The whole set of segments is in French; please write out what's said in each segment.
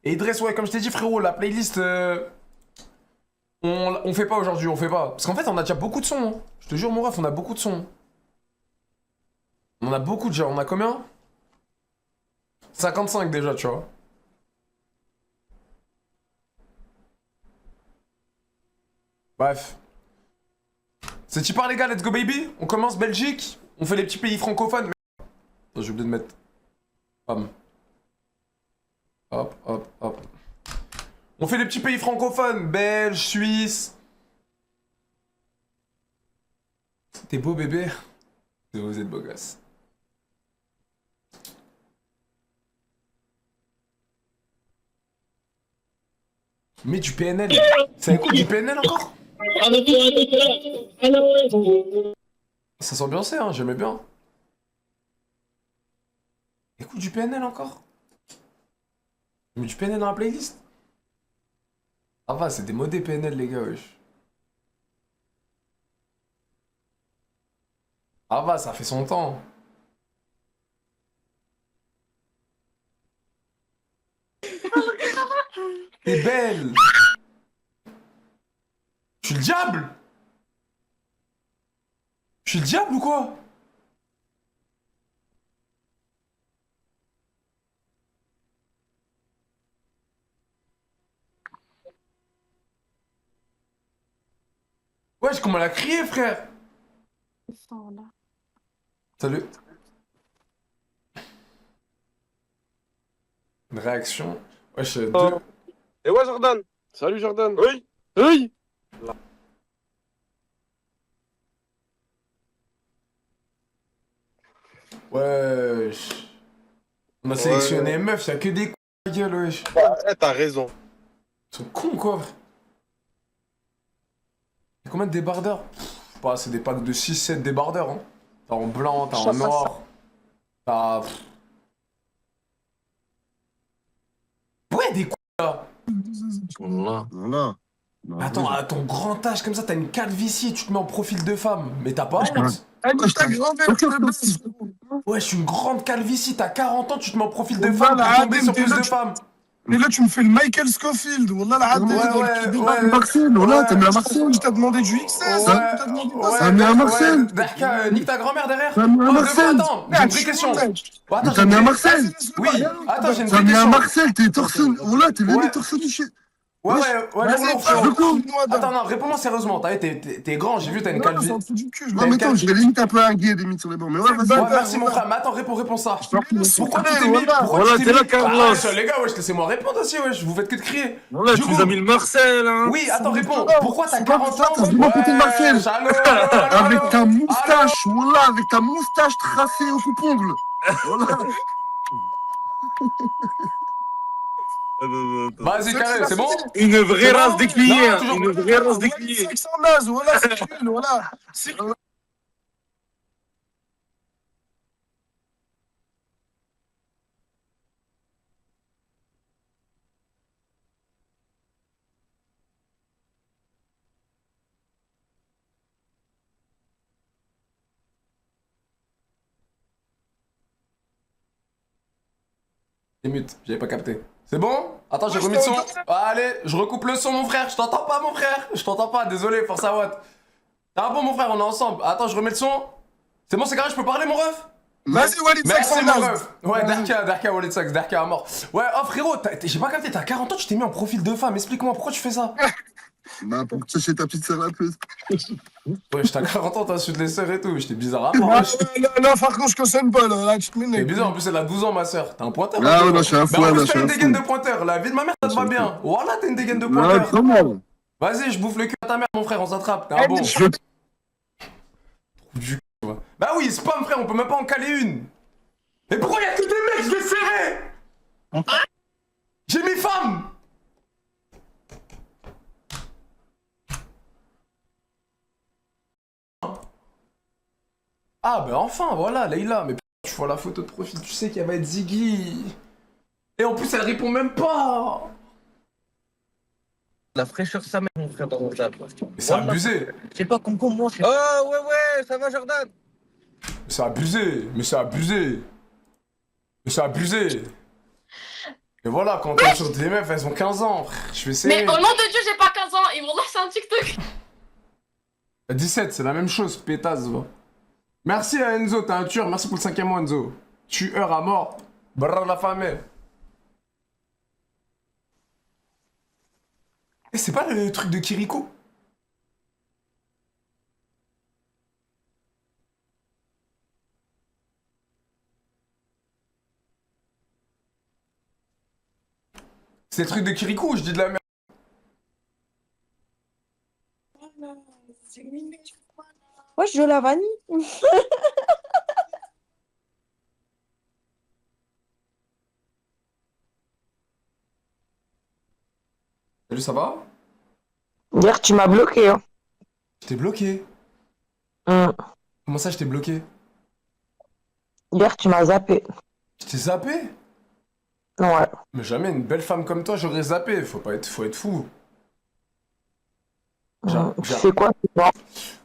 Et Idriss, ouais, comme je t'ai dit, frérot, la playlist, on fait pas aujourd'hui, on fait pas. Parce qu'en fait, on a déjà beaucoup de sons. Hein. Je te jure, mon ref, on a beaucoup de sons. On en a beaucoup déjà. On a combien? 55 déjà, tu vois. Bref. C'est typard, les gars, let's go, baby. On commence Belgique. On fait les petits pays francophones. Attends, j'ai oublié de mettre. Bam. Hop, hop, hop. On fait les petits pays francophones. Belge, Suisse. T'es beau, bébé. Vous êtes beau gosse. Mais du PNL. Ça écoute du PNL encore? Ça s'ambiançait, hein, j'aimais bien. Écoute du PNL encore? Mais du PNL dans la playlist? Ah va, c'est démodé PNL, les gars, wesh. Ah va, ça fait son temps. T'es belle! Je suis le diable! Je suis le diable ou quoi? Wesh, comment elle a crié, frère? Salut. Une réaction. Wesh, deux. Et ouais, Jordan. Salut, Jordan. Oui. Oui. Wesh. On a sélectionné meuf, y'a que des cons, la gueule, wesh. Ouais, t'as raison. Ils sont cons, quoi. Y'a combien de débardeurs? Bah, c'est des packs de 6-7 débardeurs, hein. T'as en blanc, t'as en noir. T'as. Ouais, des cons, là. Voilà. Attends, à ton grand âge, comme ça, t'as une calvitie et tu te mets en profil de femme. Mais t'as pas honte? Ouais, je suis une grande calvitie, t'as 40 ans, tu te mets en profil de femme pour tomber sur plus de femmes. Mais là, tu me fais le Michael Scofield. Wallah, la Ouais, Marcel, voilà, t'as mis à Marcel. Je t'ai demandé du XS. T'as mis à Marcel. Darka, nique ta grand-mère derrière. T'as mis à Oh, Marcel. attends, j'ai une vraie question. Oh, attends, T'as mis à Marcel. Oui, attends, j'ai une T'as vraie mis à question. Marcel, t'es torse. Voilà, t'es Ouais. venu torse du shit. Ouais, lourd, frérot. Attends, Attends, non, réponds-moi sérieusement. T'es grand, j'ai vu, t'as une calvitie. non, mais attends, je vais limite un peu un gay des mythes sur les bords. Mais ouais, vas-y. Ouais, merci mon frère, mais attends, réponds ça. Pourquoi tu t'es mis Voilà, t'es là, Carlos. Ah, wesh, les gars, wesh, laissez-moi répondre aussi, wesh, vous faites que de crier. Voilà, Du tu coup- nous as mis le Marcel, hein. Oui, attends, réponds. Pourquoi t'as C'est pas 40 ça, ans? t'as vraiment pété le Marcel. Allô, Avec ta moustache, voilà, avec ta moustache tracée au coupe-ongle. Voilà. Vas-y, carré, c'est bon? Une vraie C'est bon race d'écuyer, Non, hein. toujours Une vraie race d'écuyer. Voilà, c'est nul, voilà. T'es mute, j'avais pas capté. C'est bon? Attends, j'ai remis le son. Allez, je recoupe le son, mon frère. Je t'entends pas, mon frère. Je t'entends pas, désolé, force à Watt. T'as un bon, mon frère, on est ensemble. Attends, je remets le son. C'est bon, c'est carré, je peux parler, mon ref? Vas-y, Walid Merci, mon Sax. ref. Ouais, Darka, Walid Sax, Darka à mort. Ouais, oh frérot, j'ai pas capté, t'as 40 ans, tu t'es mis en profil de femme. Explique-moi, pourquoi tu fais ça? Bah, pour que tu chez ta petite sœur rappeuse. Ouais, t'as 40 ans, t'insultes les sœurs et tout. J'étais bizarre à mort. Là, par contre, je cautionne pas, là, tu te mets. C'est bizarre, en plus, elle a 12 ans, ma sœur. T'es un pointeur. Ah hein, ouais, toi. non, je suis un fou, Mais en là, plus, je suis t'as une un dégaine fou. de pointeur. La vie de ma mère, ça te va bien. Voilà, t'as une dégaine de Ouais, pointeur. comment? Vas-y, je bouffe le cul à ta mère, mon frère, on s'attrape. T'es un bon. Je Du c***, ouais. Bah oui, spam, frère, on peut même pas en caler une. Mais pourquoi y'a que des mecs, je vais serrer? J'ai mis femme. Ah, bah enfin, voilà, Leïla. Mais putain, tu vois la photo de profil, tu sais qu'elle va être Ziggy. Et en plus, elle répond même pas. La fraîcheur sa mère, mon frère, dans mon chat. Mais c'est abusé. Je sais pas comment moi. Oh, ouais, ça va, Jordan? Mais c'est abusé. Mais c'est abusé. Mais c'est abusé. Et voilà, quand on tombe sur des meufs, elles ont 15 ans, frère. Je vais essayer. Mais au nom de Dieu, j'ai pas 15 ans. Ils m'ont lancé un TikTok. 17, c'est la même chose, pétasse, va. Merci à Enzo, t'es un tueur. Merci pour le 5e mois, Enzo. Tueur à mort. Brrr la famille. Et c'est pas le truc de Kiriko? C'est le truc de Kiriko ou je dis de la merde? Ouais, je la vanille. Salut, ça va? Hier, tu m'as bloqué. Hein. Je t'ai bloqué. Hum. Comment ça, je t'ai bloqué? Hier, tu m'as zappé. Je t'ai zappé? Ouais. Mais jamais une belle femme comme toi, j'aurais zappé. Faut être fou. Tu fais quoi?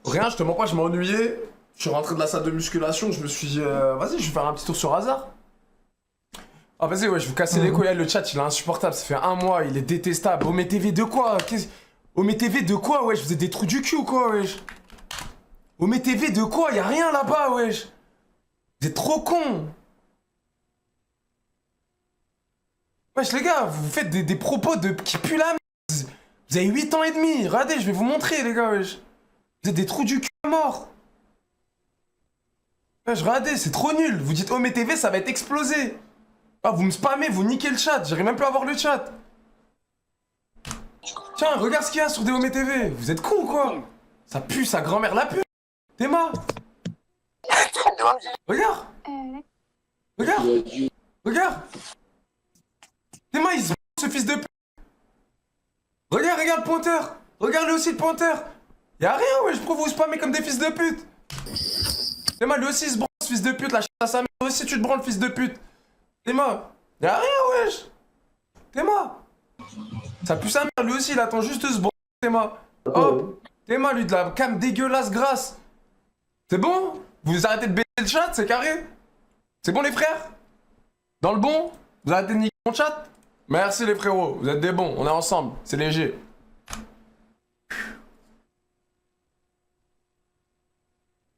Rien, je te mens pas, je m'ennuyais. Je suis rentré de la salle de musculation, je me suis dit, vas-y, je vais faire un petit tour sur hasard. Ah, vas-y, ouais, je vais vous casser les couilles. Le chat, il est insupportable. Ça fait un mois, il est détestable. Omé TV de quoi? Omé TV de quoi, wesh? Vous êtes des trous du cul ou quoi, wesh? Omé TV de quoi? Y'a rien là-bas, wesh. Vous êtes trop cons. Wesh, les gars, vous faites des propos qui puent la merde. Vous avez 8 ans et demi. Regardez, je vais vous montrer, les gars, wesh. Vous êtes des trous du cul morts. Wesh, regardez, c'est trop nul. Vous dites Omé TV, ça va être explosé. Ah, vous me spammez, vous niquez le chat. J'arrive même plus à voir le chat. Tiens, regarde ce qu'il y a sur des Omé TV. Vous êtes cons ou quoi? Ça pue, sa grand-mère la pue. Théma. Regarde. Regarde. Regarde. Théma, il se ce fils de pute. Regarde le pointeur. Regarde lui aussi le pointeur. Y'a rien, wesh, pourquoi vous spammez comme des fils de pute? Théma, lui aussi il se branle, ce fils de pute, la ch** à sa mère. Toi aussi tu te branles, fils de pute. Théma, y'a rien, wesh. Théma. Ça pue sa mère, lui aussi, il attend juste de se branler, Théma. Hop. Théma, lui, de la cam dégueulasse grasse. C'est bon? Vous arrêtez de baiser le chat, c'est carré? C'est bon, les frères? Dans le bon? Vous arrêtez de niquer mon chat? Merci, les frérots, vous êtes des bons, on est ensemble, c'est léger.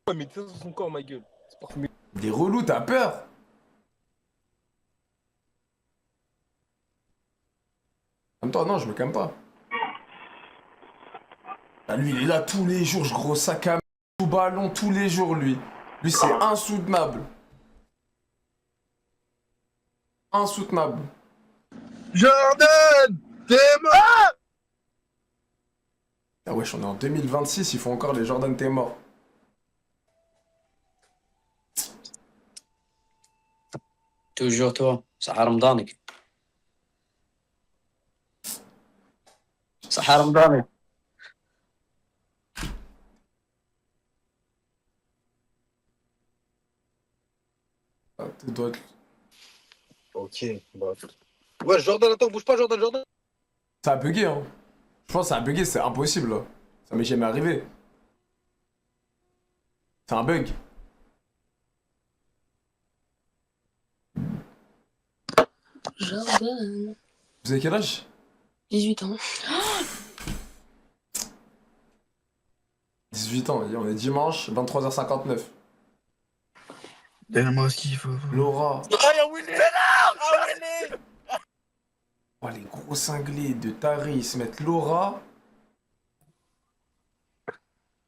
Ouais, mais t'es dans son corps, ma gueule. C'est parfumé. Des relous, t'as peur? Calme-toi, non, je me calme pas. Ah, lui, il est là tous les jours, je gros sac à main, tout ballon, tous les jours, lui. Lui, c'est insoutenable. Insoutenable. Jordan! T'es mort! Ah wesh, on est en 2026, ils font encore les Jordan t'es mort. Toujours toi, صحة رمضانك. صحة رمضانك. Ah, tu dois être... Ok, bah. Ouais, Jordan, attends, bouge pas, Jordan, Jordan. Ça a bugué, hein. Je pense que ça a bugué, c'est impossible, là. Ça m'est jamais arrivé. C'est un bug. Jordan. Vous avez quel âge? 18 ans. 18 ans, on est dimanche, 23h59. Donne-moi ce qu'il faut. Laura. Ah, y'a Willy! Ah, Willy! Oh, les gros cinglés de Tari, ils se mettent Laura.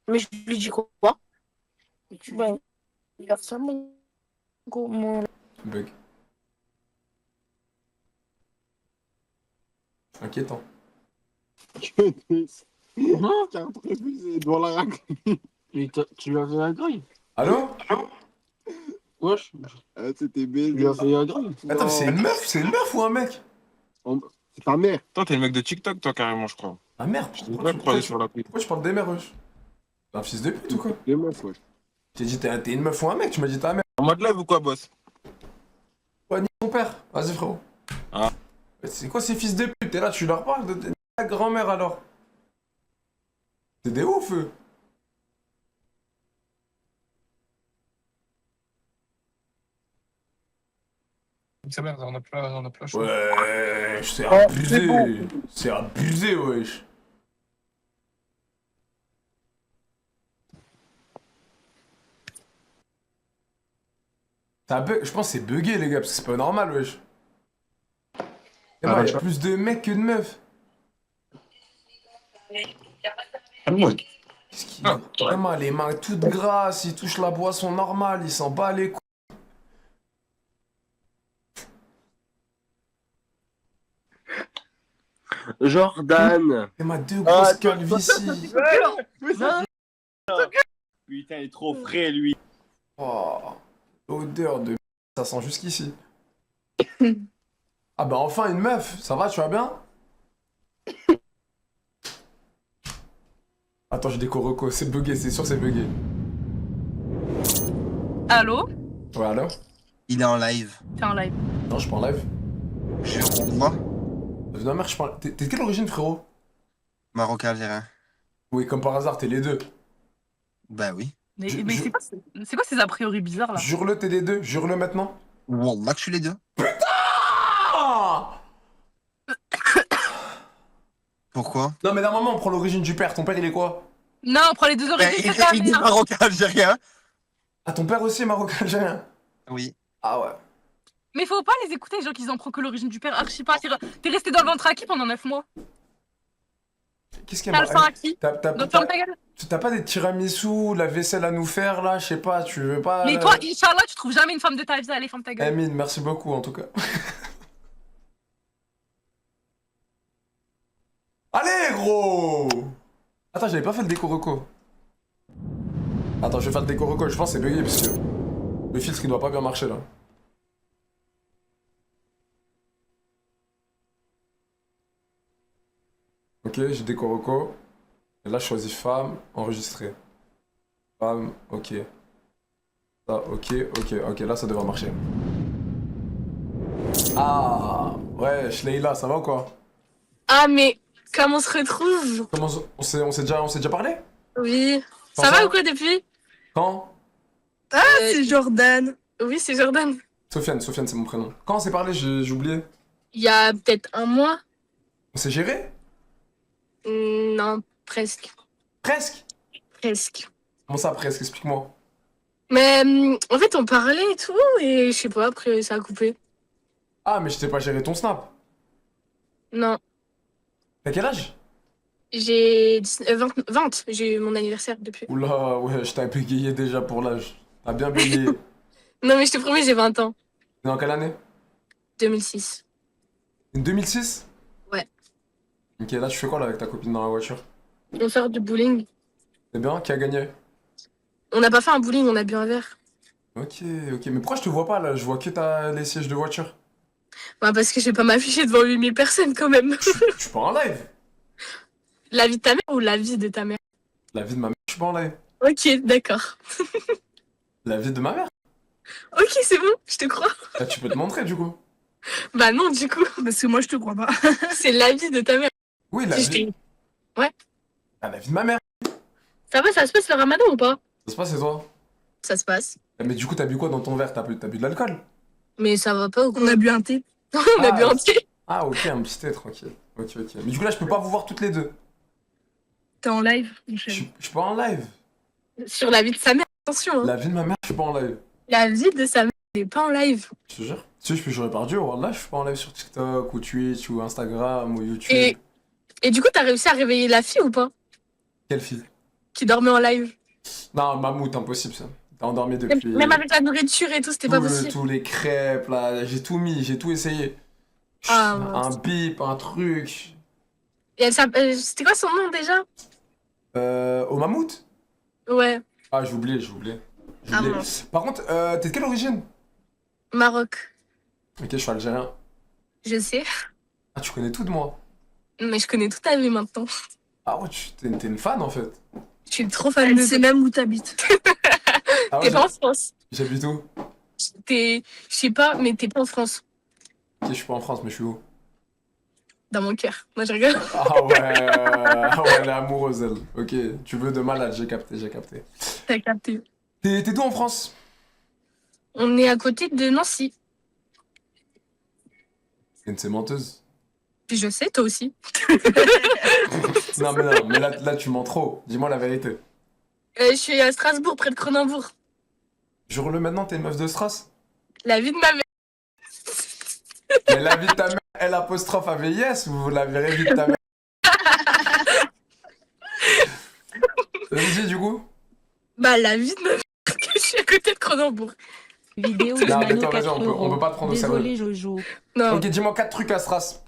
Mais je lui dis quoi? Ben, il a ça, mon Bug. Inquiétant. Carte refusée devant la rac. Mais tu lui as fait la grille? Allô? Wesh, C'était tu lui baiser. as fait la grille? Attends, mais c'est une meuf ou un mec? C'est ta mère. Toi, t'es le mec de TikTok, toi, carrément, je crois. Ah merde, Je devrais croiser sur la pute. pourquoi je parle des mères, wesh? T'es un fils de pute ou quoi? Les meufs, ouais. T'es dit t'es une meuf ou un mec, tu m'as dit ta mère. En mode live ou quoi, boss? Ouais, ni ton père. Vas-y, frérot. Ah. Mais c'est quoi ces fils de pute? T'es là, tu leur parles de ta grand-mère alors? C'est des ouf, eux. Nique sa mère, on a plus la choix. Ouais, c'est Oh, abusé. c'est bon. C'est abusé, wesh. Je pense que c'est bugué, les gars, parce que c'est pas normal, wesh. Et moi, Ah, il y a bah, plus de mecs que de meufs. Qu'est-ce qu'il Ah. Emma, les mains toutes grasses, il touche la boisson normale, il s'en bat les couilles. Jordan. Emma, deux grosses calvities. Putain, il est trop frais, lui. Oh, l'odeur de ça sent jusqu'ici. Ah bah enfin une meuf, ça va, tu vas bien? Attends, j'ai des corocos, c'est bugué, c'est sûr c'est bugué. Allô? Ouais, alors? Il est en live. T'es en live. Non, je suis pas en live. Je crois. Non, merde, je parle. T'es de quelle origine, frérot? Marocain algérien. Oui, comme par hasard, t'es les deux. Bah oui. Mais, Je- mais je- c'est quoi ces a priori bizarres là? Jure-le, t'es les deux, jure-le maintenant. Wallah que je suis les deux. Ah! Pourquoi? Non, mais normalement, on prend l'origine du père. Ton père, il est quoi? Non, on prend les deux Bah, origines, c'est ta il est mère. marocain algérien. Ah, ton père aussi est marocain algérien? Oui. Ah ouais. Mais faut pas les écouter, les gens qui en prennent que l'origine du père. Archi pas. T'es resté dans le ventre à qui pendant 9 mois? Qu'est-ce qu'il y T'as a le sang à qui? Donc ferme ta gueule. T'as pas des tiramisu, la vaisselle à nous faire là, je sais pas, tu veux pas. Mais toi, Inch'Allah, tu trouves jamais une femme de ta vie. Allez, ferme ta gueule. Amine, merci beaucoup en tout cas. Allez gros! Attends, j'avais pas fait le déco reco. Attends, je vais faire le déco reco, je pense que c'est bugué parce que le filtre il doit pas bien marcher là. Ok, j'ai déco reco. Et là je choisis femme, enregistrer. Femme, ok. Ça, ok, là ça devrait marcher. Ah, ouais, Leïla, ça va ou quoi? Ah, mais comment on se retrouve? Comment on s'est déjà parlé? Oui. Quand Ça va ou quoi depuis? Quand? C'est Jordan. Oui, c'est Jordan. Sofiane, c'est mon prénom. Quand on s'est parlé, j'ai oublié. Il y a peut-être un mois. On s'est géré? Non, presque. Presque? Presque. Comment ça, presque? Explique-moi. Mais en fait, on parlait et tout, et je sais pas, après ça a coupé. Ah, mais je t'ai pas géré ton snap. Non. T'as quel âge? J'ai 20. J'ai eu mon anniversaire depuis. Oula, ouais, je t'avais bégayé déjà pour l'âge. T'as bien bégayé. Non, mais je te promets, j'ai 20 ans. T'es dans quelle année? 2006. Une 2006? Ouais. Ok, là, tu fais quoi là avec ta copine dans la voiture? On va faire du bowling. C'est bien? Qui a gagné? On n'a pas fait un bowling, on a bu un verre. Ok. Mais pourquoi je te vois pas là? Je vois que t'as les sièges de voiture. Bah, parce que je vais pas m'afficher devant 8000 personnes quand même. Je suis pas en live. La vie de ta mère ou la vie de ta mère? La vie de ma mère, je suis pas en live. Ok, d'accord. La vie de ma mère? Ok, c'est bon, je te crois. Bah, tu peux te montrer du coup. Bah non, du coup. Parce que moi, je te crois pas. C'est la vie de ta mère. Oui, la Si je vie. t'ai- Ouais. Ah, la vie de ma mère. Ça va, ça se passe le ramadan ou pas? Ça se passe, c'est toi? Ça se passe. Eh, mais du coup, t'as bu quoi dans ton verre? T'as bu de l'alcool? Mais ça va pas ou quoi? On a bu un thé. On a Ah, bu un thé. Ah, ok, un petit thé, tranquille. Ok. Mais du coup, là, je peux pas vous voir toutes les deux. T'es en live, mon Je chéri. suis pas en live. Sur la vie de sa mère, attention. Hein. La vie de ma mère, je suis pas en live. La vie de sa mère, elle est pas en live. Je te jure. Si, je peux jurer par Dieu, là, je suis pas en live sur TikTok, ou Twitch, ou Instagram, ou YouTube. Et du coup, t'as réussi à réveiller la fille ou pas? Quelle fille? Qui dormait en live. Non, Mammouth, impossible ça. T'as endormi depuis. Même avec la nourriture et tout, c'était pas possible. Tous les crêpes, là, j'ai tout mis, j'ai tout essayé. Ah, Un mince. bip, un truc. Et c'était quoi son nom déjà? Au Mammouth? Ouais, Ah, j'ai oublié. Ah, mince. Par contre, t'es de quelle origine? Maroc. Ok, je suis algérien. Je sais. Ah, tu connais tout de moi. Mais je connais toute ta vie maintenant. Ah ouais, t'es une fan en fait. Je suis trop fan de toi. C'est même où t'habites. Ah ouais, T'es pas en France. j'habite où? Je sais pas, mais t'es pas en France. Ok, je suis pas en France, mais je suis où? Dans mon cœur. Moi, je rigole. Ah ouais, elle est amoureuse elle. Ok, tu veux de malade, j'ai capté. T'as capté. T'es d'où en France? On est à côté de Nancy. Une c'est menteuse. Puis je sais, toi aussi. Non, mais là, tu mens trop. Dis-moi la vérité. Je suis à Strasbourg, près de Cronenbourg. Jure-le maintenant, t'es une meuf de Stras. La vie de ma mère. Mais la vie de ta mère, L apostrophe AVIS ou la vraie vie de ta mère? Vas-y, du coup. Bah, la vie de ma mère, que je suis à côté de Cronenbourg. Vidéo de Non, mais Mano toi, vas-y, 4 on peut pas te prendre au sérieux. Désolé Jojo. Non. Ok, dis-moi 4 trucs à Stras.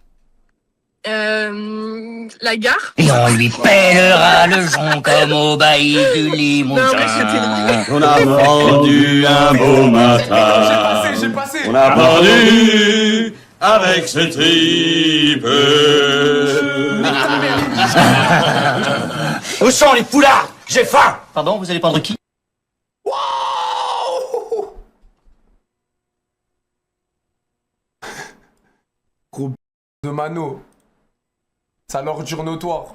La gare. Et on lui pèlera le jonc comme au bailli du Limousin. Non, mais c'était On a vendu un beau matin. J'ai passé. On a vendu avec ses tripes. Où sont les poulards? J'ai faim. Pardon, vous allez prendre qui? Waouh. Gros de Mano. Sale ordure notoire.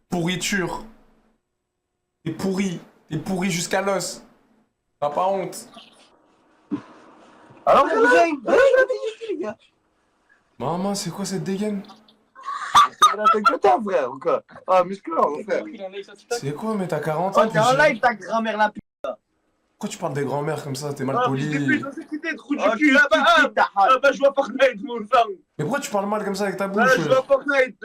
Pourriture. T'es pourri jusqu'à l'os. T'as pas honte. Alors, vous avez dit, les gars. Maman, c'est quoi cette dégaine? C'est la tête que t'as, frère, ou quoi? Ah, musculaire, mon frère. C'est quoi, mais t'as 40 ans? T'es en live, ta grand-mère la pute. Pourquoi tu parles des grands-mères comme ça? T'es mal Ah, poli. fils de pute, on s'est quitté, trou du cul. Ah bah, je vois Fortnite, mon sang. Mais pourquoi tu parles mal comme ça avec ta Ah, bouche? je vois Fortnite.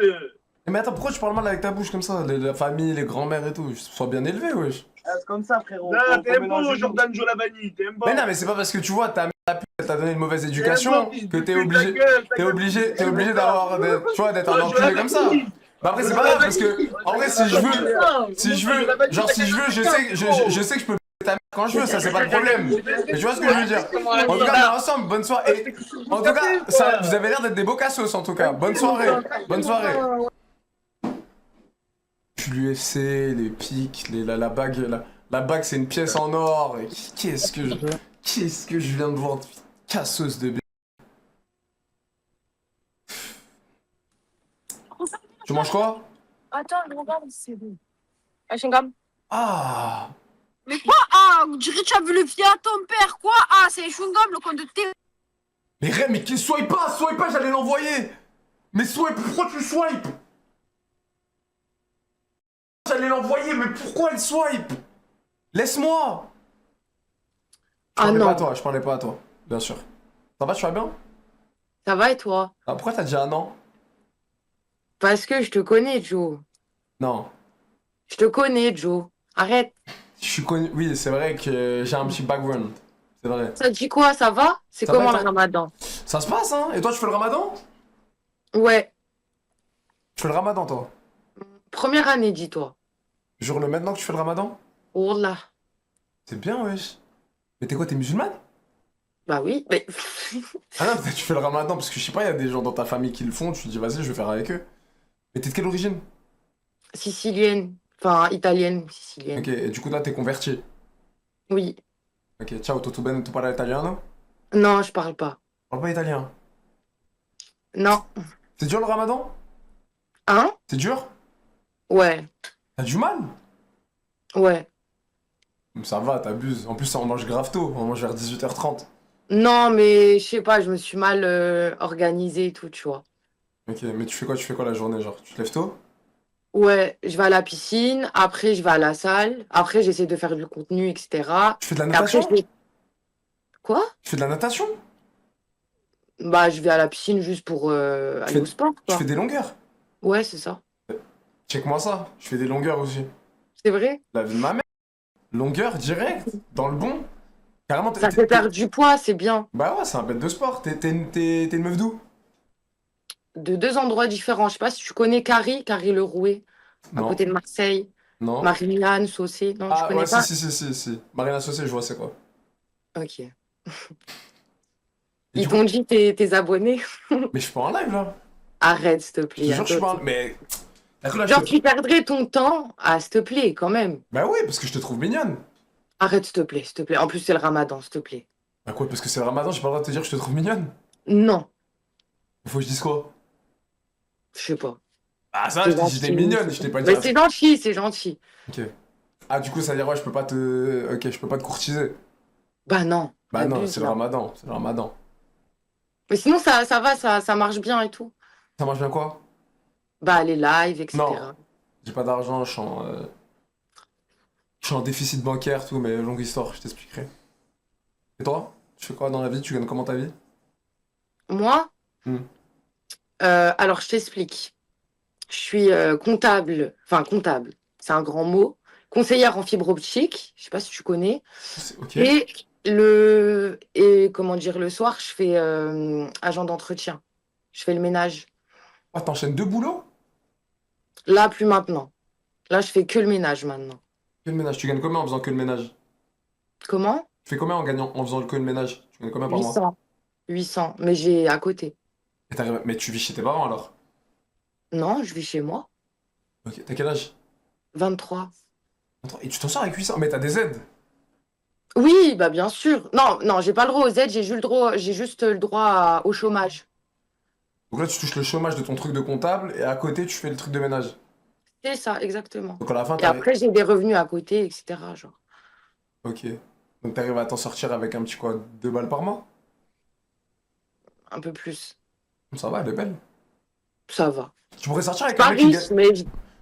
Mais attends, pourquoi tu parles mal avec ta bouche comme ça? La famille, les grands-mères et tout. Sois bien élevé, wesh. Ah, c'est comme ça, frérot. Non, t'es un bon, Jordan Jolavani, t'es un bon. Mais non, mais c'est pas parce que tu vois, ta mère la pute, elle t'a donné une mauvaise éducation que t'es obligé d'avoir, tu vois, d'être un enculé comme ça. Bah après, c'est pas grave parce que, en vrai, si je veux, je sais que je peux ta mère quand je veux, ça c'est pas le problème. Mais tu vois ce que je veux dire? En tout cas, on est ensemble, bonne soirée. En tout cas, ça, vous avez l'air d'être des beaux cassos en tout cas. Bonne soirée. Bonne soirée. L'UFC, les pics, la bague, la bague c'est une pièce en or. Qu'est-ce que je viens de voir? Casseuse de b. Tu manges quoi? Attends, je regarde, c'est bon. Un chewing-gum. Ah. Mais quoi? Ah, on dirait que tu as vu le fier à ton père, quoi? Ah, c'est un chewing-gum, le compte de thé. Mais swipe pas, j'allais l'envoyer. Mais swipe, pourquoi tu swipes? J'allais l'envoyer, mais pourquoi elle swipe? Laisse-moi. Ah non. Je parlais pas à toi, bien sûr. Ça va, tu vas bien? Ça va et toi? Ah, pourquoi t'as dit un an? Parce que je te connais, Joe. Non. Je te connais, Joe. Arrête. Je suis connu. Oui, c'est vrai que j'ai un petit background. C'est vrai. Ça te dit quoi? Ça va? C'est Ça va, comment toi le ramadan? Ça se passe, hein? Et toi, tu fais le ramadan? Ouais. Tu fais le ramadan, toi? Première année, dis-toi. Jure le maintenant que tu fais le ramadan? Oh là. C'est bien, wesh. Mais t'es quoi, t'es musulmane? Bah oui, mais... Ah non, peut-être tu fais le ramadan parce que je sais pas, il y a des gens dans ta famille qui le font, tu te dis vas-y, je vais faire avec eux. Mais t'es de quelle origine? Sicilienne. Enfin, italienne, sicilienne. Ok, et du coup, là, t'es converti. Oui. Ok, ciao, tutto bene, tu parles italiano? Non, je parle pas. Parle pas italien. Non. C'est dur le ramadan? Hein? C'est dur? Ouais. T'as du mal? Ouais. Ça va, t'abuses. En plus, on mange grave tôt, on mange vers 18h30. Non, mais je sais pas, je me suis mal organisée et tout, tu vois. Ok, mais tu fais quoi la journée, genre? Tu te lèves tôt? Ouais, je vais à la piscine, après je vais à la salle, après j'essaie de faire du contenu, etc. Tu fais de la Et après, natation? Quoi? Tu fais de la natation? Bah, je vais à la piscine juste pour aller fais- au sport, Tu quoi. fais des longueurs? Ouais, c'est ça. Check-moi ça, je fais des longueurs aussi. C'est vrai? La vie de ma mère. Longueur, direct, dans le bon. Carrément, Ça fait perdre du poids, c'est bien. Bah ouais, c'est un bête de sport. T'es une meuf d'où? De deux endroits différents. Je sais pas si tu connais Carrie Le Rouet, à Non. côté de Marseille. Non. Marianne Saucé. Non, tu Ah connais ouais, pas? si. Marina Saucé, je vois c'est quoi. Ok. Et Ils du t'ont dit tes abonnés? Mais je suis pas en live là. Arrête, s'il te Je plaît. te jure, je suis pas en... Attends. Mais... D'accord, là, Genre, tu perdrais ton temps. Ah, s'il te plaît, quand même. Bah oui, parce que je te trouve mignonne. Arrête, s'il te plaît, s'il te plaît. En plus, c'est le ramadan, s'il te plaît. Bah quoi, parce que c'est le ramadan, j'ai pas le droit de te dire que je te trouve mignonne. Non, Il faut que je dise quoi? je sais pas. Ah ça, C'est je t'ai dit j'étais gentil. mignonne, je t'ai pas dit... Mais c'est gentil, c'est gentil. Ok. Ah du coup, ça veut dire ouais, je peux pas te... Ok, je peux pas te courtiser. Bah non. Bah non, abuse, c'est le là. ramadan, c'est le ramadan. Mais sinon, ça va, ça marche bien et tout. Ça marche bien quoi? Bah, les lives, etc. Non. J'ai pas d'argent, je suis en déficit bancaire, tout, mais longue histoire, je t'expliquerai. Et toi? Tu fais quoi dans la vie? Tu gagnes comment ta vie? Moi, Hmm. alors je t'explique. Je suis comptable, enfin comptable, c'est un grand mot. Conseillère en fibre optique, je sais pas si tu connais. Ok. Et comment dire, le soir, je fais agent d'entretien. Je fais le ménage. Ah, t'enchaînes deux boulots? Là, plus maintenant. Là, je fais que le ménage maintenant. Que le ménage. Tu gagnes combien en faisant que le ménage? Comment? Tu fais combien en gagnant, en faisant que le ménage? Tu gagnes combien par mois? 800. 800. Mais j'ai à côté. Et mais tu vis chez tes parents alors? Non, je vis chez moi. Ok, t'as quel âge? 23. Attends, et tu t'en sors avec 800? Mais t'as des aides? Oui, bah bien sûr. Non, non, j'ai pas le droit aux aides, j'ai juste le droit au chômage. Donc là, tu touches le chômage de ton truc de comptable et à côté, tu fais le truc de ménage. C'est ça, exactement. Donc à la fin, Et t'arrives. après, j'ai des revenus à côté, etc. Genre. Ok. Donc t'arrives à t'en sortir avec un petit quoi, 2 balles par mois? Un peu plus. Ça va, elle est belle. Ça va. Tu pourrais sortir avec Pas quelqu'un qui riche, gagne. mais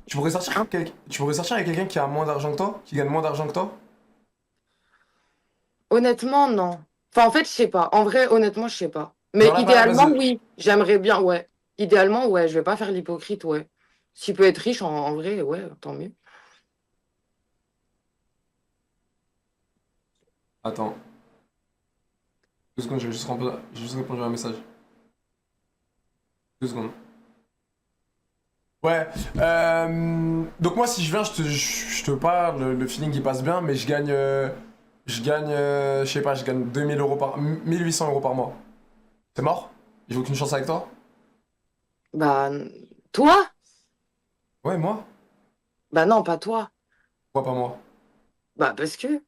Tu pourrais sortir Hein tu pourrais sortir avec quelqu'un qui a moins d'argent que toi? Qui gagne moins d'argent que toi? honnêtement, non. Enfin, en fait, je sais pas. En vrai, honnêtement, je sais pas. Mais Genre là, idéalement, vas-y. oui. J'aimerais bien, ouais. Idéalement, ouais. Je vais pas faire l'hypocrite, ouais. S'il peut être riche, en vrai, ouais, tant mieux. Attends. 2 secondes, j'ai juste répondu à un message. 2 secondes. Ouais. Donc moi, si je viens, je te parle, le feeling il passe bien, mais je sais pas, je gagne 1800 euros par mois. C'est mort? J'ai aucune chance avec toi? Bah, toi? Ouais, moi? Bah non, pas toi. Pourquoi pas moi? Bah, parce que.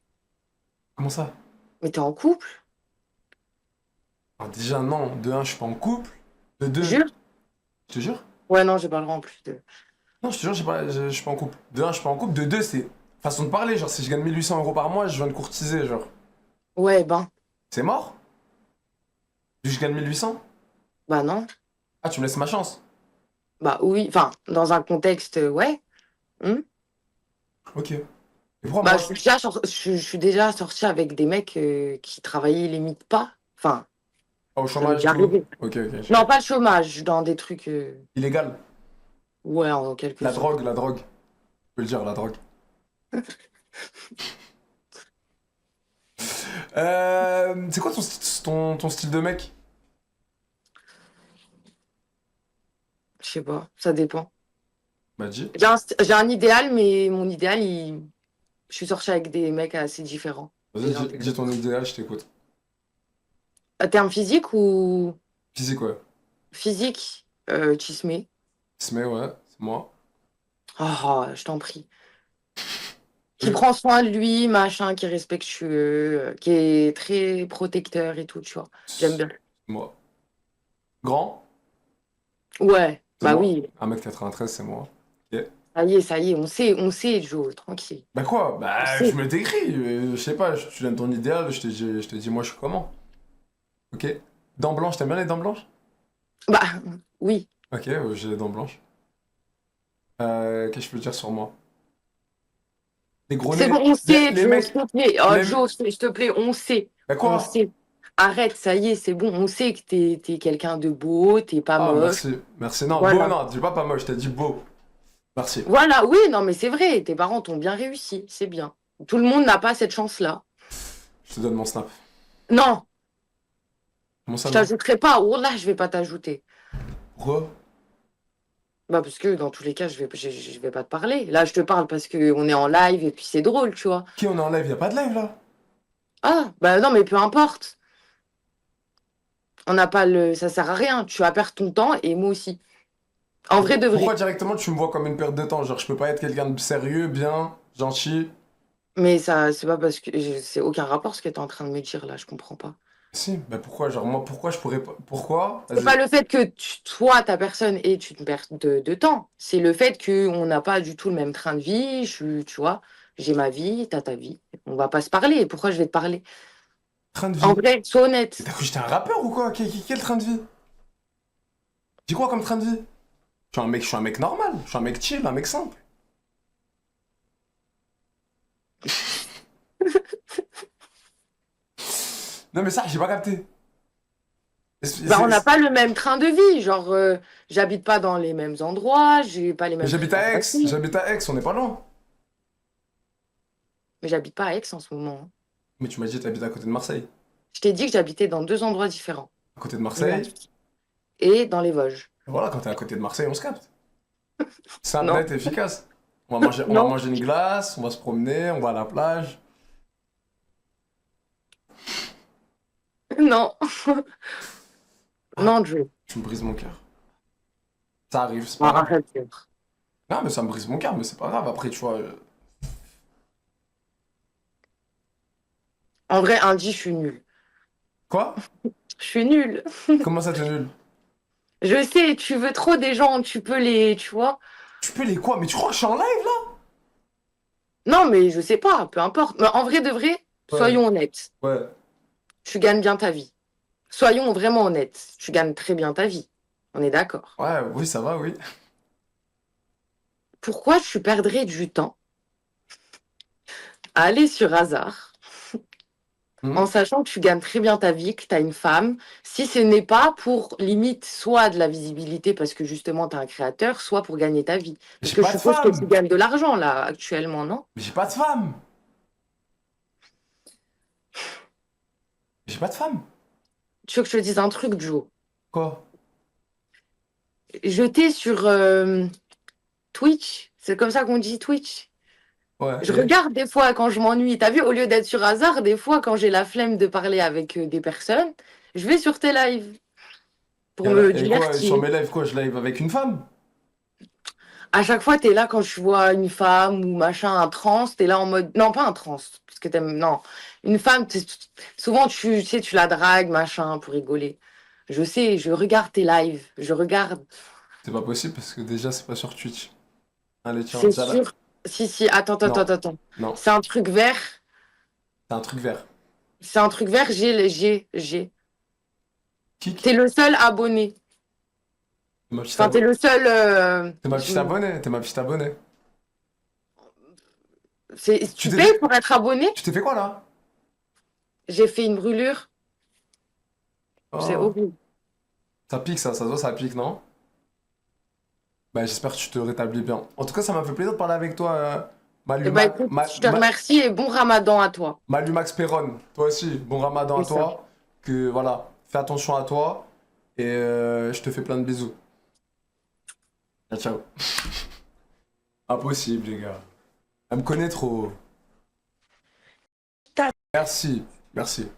Comment ça? Mais t'es en couple? Alors déjà, non. De un, je suis pas en couple. De deux, Jure? je te jure? Ouais, non, j'ai pas le droit en plus de. Non, je te jure, je suis pas en couple. De un, je suis pas en couple. De deux, c'est façon de parler. Genre, si je gagne 1800 euros par mois, je viens de courtiser, genre. Ouais, ben. C'est mort? Vu que je gagne 1800? Bah non. Ah, tu me laisses ma chance. Bah oui. Enfin, dans un contexte, ouais. Hmm. Ok. Et pourquoi Bah, moi? je suis déjà sortie avec des mecs qui travaillaient limite pas. Enfin, Au ça m'est chômage, déjà tout. arrivé. Ok, ok. Non, pas le chômage, dans des trucs. Illégal. Ouais, en quelque La sorte. drogue, la drogue. Je peux le dire, la drogue. C'est quoi ton style de mec? Je sais pas, ça dépend. Bah, dis. J'ai un idéal, mais mon idéal, je suis sortie avec des mecs assez différents. Vas-y, dis ton idéal, je t'écoute. À terme physique ou Physique, ouais. physique, Chismé. Smé, ouais, c'est moi. Oh, je t'en prie. Qui prend soin de lui, machin, qui est respectueux, qui est très protecteur et tout, tu vois. J'aime bien. C'est moi. Grand? Ouais, C'est bah moi. oui. 1m93, c'est moi. Ok. Ça y est, on sait, Joe, tranquille. Bah quoi? Bah, C'est- je me décris. Je sais pas, tu donnes ton idéal, je te dis moi, je suis comment? Ok. Dents blanches, t'aimes bien les dents blanches? Bah, oui. Ok, j'ai les dents blanches. Qu'est-ce que je peux dire sur moi? Les gros C'est nez. bon, on sait, Les Joe, mecs. s'il te plaît. Oh, les- Joe, s'il te plaît, on sait. Bah On quoi? sait. Arrête, ça y est, c'est bon. On sait que t'es quelqu'un de beau, t'es pas Ah, moche. merci. Merci. Non, Voilà. beau, non, dis pas moche, t'as dit beau. Merci. Voilà, oui, non, mais c'est vrai, tes parents t'ont bien réussi, c'est bien. Tout le monde n'a pas cette chance-là. Je te donne mon snap. Non, Comment ça, je non? t'ajouterai pas. Oh là, je vais pas t'ajouter. Pourquoi? Bah, parce que dans tous les cas, je vais pas te parler. Là, je te parle parce que on est en live et puis c'est drôle, tu vois. Qui on est en live? Y'a pas de live là? Ah, bah non, mais peu importe. On n'a pas le. Ça sert à rien. Tu vas perdre ton temps et moi aussi. En vrai de vrai. Pourquoi directement tu me vois comme une perte de temps? Genre, je peux pas être quelqu'un de sérieux, bien, gentil. Mais ça, c'est pas parce que. C'est aucun rapport ce que t'es en train de me dire là, je comprends pas. Si, bah pourquoi? Genre, moi, pourquoi je pourrais pas. Pourquoi? C'est Vas-y. pas le fait que toi, ta personne, ait une perte de temps. C'est le fait qu'on n'a pas du tout le même train de vie. Tu vois, j'ai ma vie, t'as ta vie. On va pas se parler. Pourquoi je vais te parler? Train de vie. En vrai, sois honnête. T'as cru que j'étais un rappeur ou quoi? Quel train de vie? Dis quoi comme train de vie? Je suis un mec normal, je suis un mec chill, un mec simple. Non mais ça, j'ai pas capté. Bah, on n'a pas le même train de vie. Genre, j'habite pas dans les mêmes endroits, j'ai pas les mêmes. J'habite à Aix, fréquentations. on n'est pas loin. Mais j'habite pas à Aix en ce moment, hein. Mais tu m'as dit que t'habites à côté de Marseille. Je t'ai dit que j'habitais dans 2 endroits différents. À côté de Marseille. Et dans les Vosges. Et voilà, quand t'es à côté de Marseille, on se capte. Simple, Non. net, efficace. On va Non. manger une glace, on va se promener, on va à la plage. Non. Non, Joe. Tu me brises mon cœur. Ça arrive, c'est pas grave. Arrête. Non, mais ça me brise mon cœur, mais c'est pas grave. Après, tu vois. En vrai, Indy, je suis nulle. Quoi? Je suis nulle. Comment ça, t'es nul? Je sais, tu veux trop des gens, tu peux les. Tu vois? Tu peux les quoi? Mais tu crois que je suis en live là? Non, mais je sais pas, peu importe. Mais en vrai de vrai, soyons honnêtes. Ouais. Tu gagnes bien ta vie. Soyons vraiment honnêtes. Tu gagnes très bien ta vie. On est d'accord. Ouais, oui, ça va, oui. Pourquoi tu perdrais du temps à aller sur Hasard en sachant que tu gagnes très bien ta vie, que tu as une femme, si ce n'est pas pour limite soit de la visibilité parce que justement tu es un créateur, soit pour gagner ta vie. Parce J'ai que pas je de suppose que femme. tu gagnes de l'argent là actuellement, non? Mais j'ai pas de femme. J'ai pas de femme. Tu veux que je te dise un truc, Joe? Quoi? Jeter sur Twitch, c'est comme ça qu'on dit Twitch. Ouais. Je et- regarde des fois quand je m'ennuie. T'as vu, au lieu d'être sur Hasard, des fois quand j'ai la flemme de parler avec des personnes, je vais sur tes lives pour me et quoi, divertir. sur mes lives, quoi, je live avec une femme? À chaque fois, t'es là quand je vois une femme ou machin, un trans, t'es là en mode. Non, pas un trans, parce que t'aimes. Non. Une femme, souvent tu sais, tu la dragues, machin, pour rigoler. Je sais, je regarde tes lives, je regarde. C'est pas possible parce que déjà, c'est pas sur Twitch. Allez, tiens, C'est déjà là. sûr. Si, attends, Non. attends. Non, C'est un truc vert. c'est un truc vert. C'est un truc vert, j'ai. Kik, T'es le seul abonné. t'es ma petite Enfin, t'es abonnée. le seul. T'es ma petite abonnée. T'es ma petite abonnée. Tu Tu t'es payes fait- pour être abonné? Tu t'es fait quoi là? J'ai fait une brûlure. C'est Oh. horrible. Ça pique ça se voit, ça pique, non? Bah, j'espère que tu te rétablis bien. En tout cas, ça m'a fait plaisir de parler avec toi, Eh ben, écoute, je te remercie et bon ramadan à toi. Max Perron. Toi aussi, bon ramadan à C'est ça. toi. Que voilà, fais attention à toi. Et je te fais plein de bisous. Ciao, ciao. Impossible, les gars. Elle me connaît trop. Merci, merci.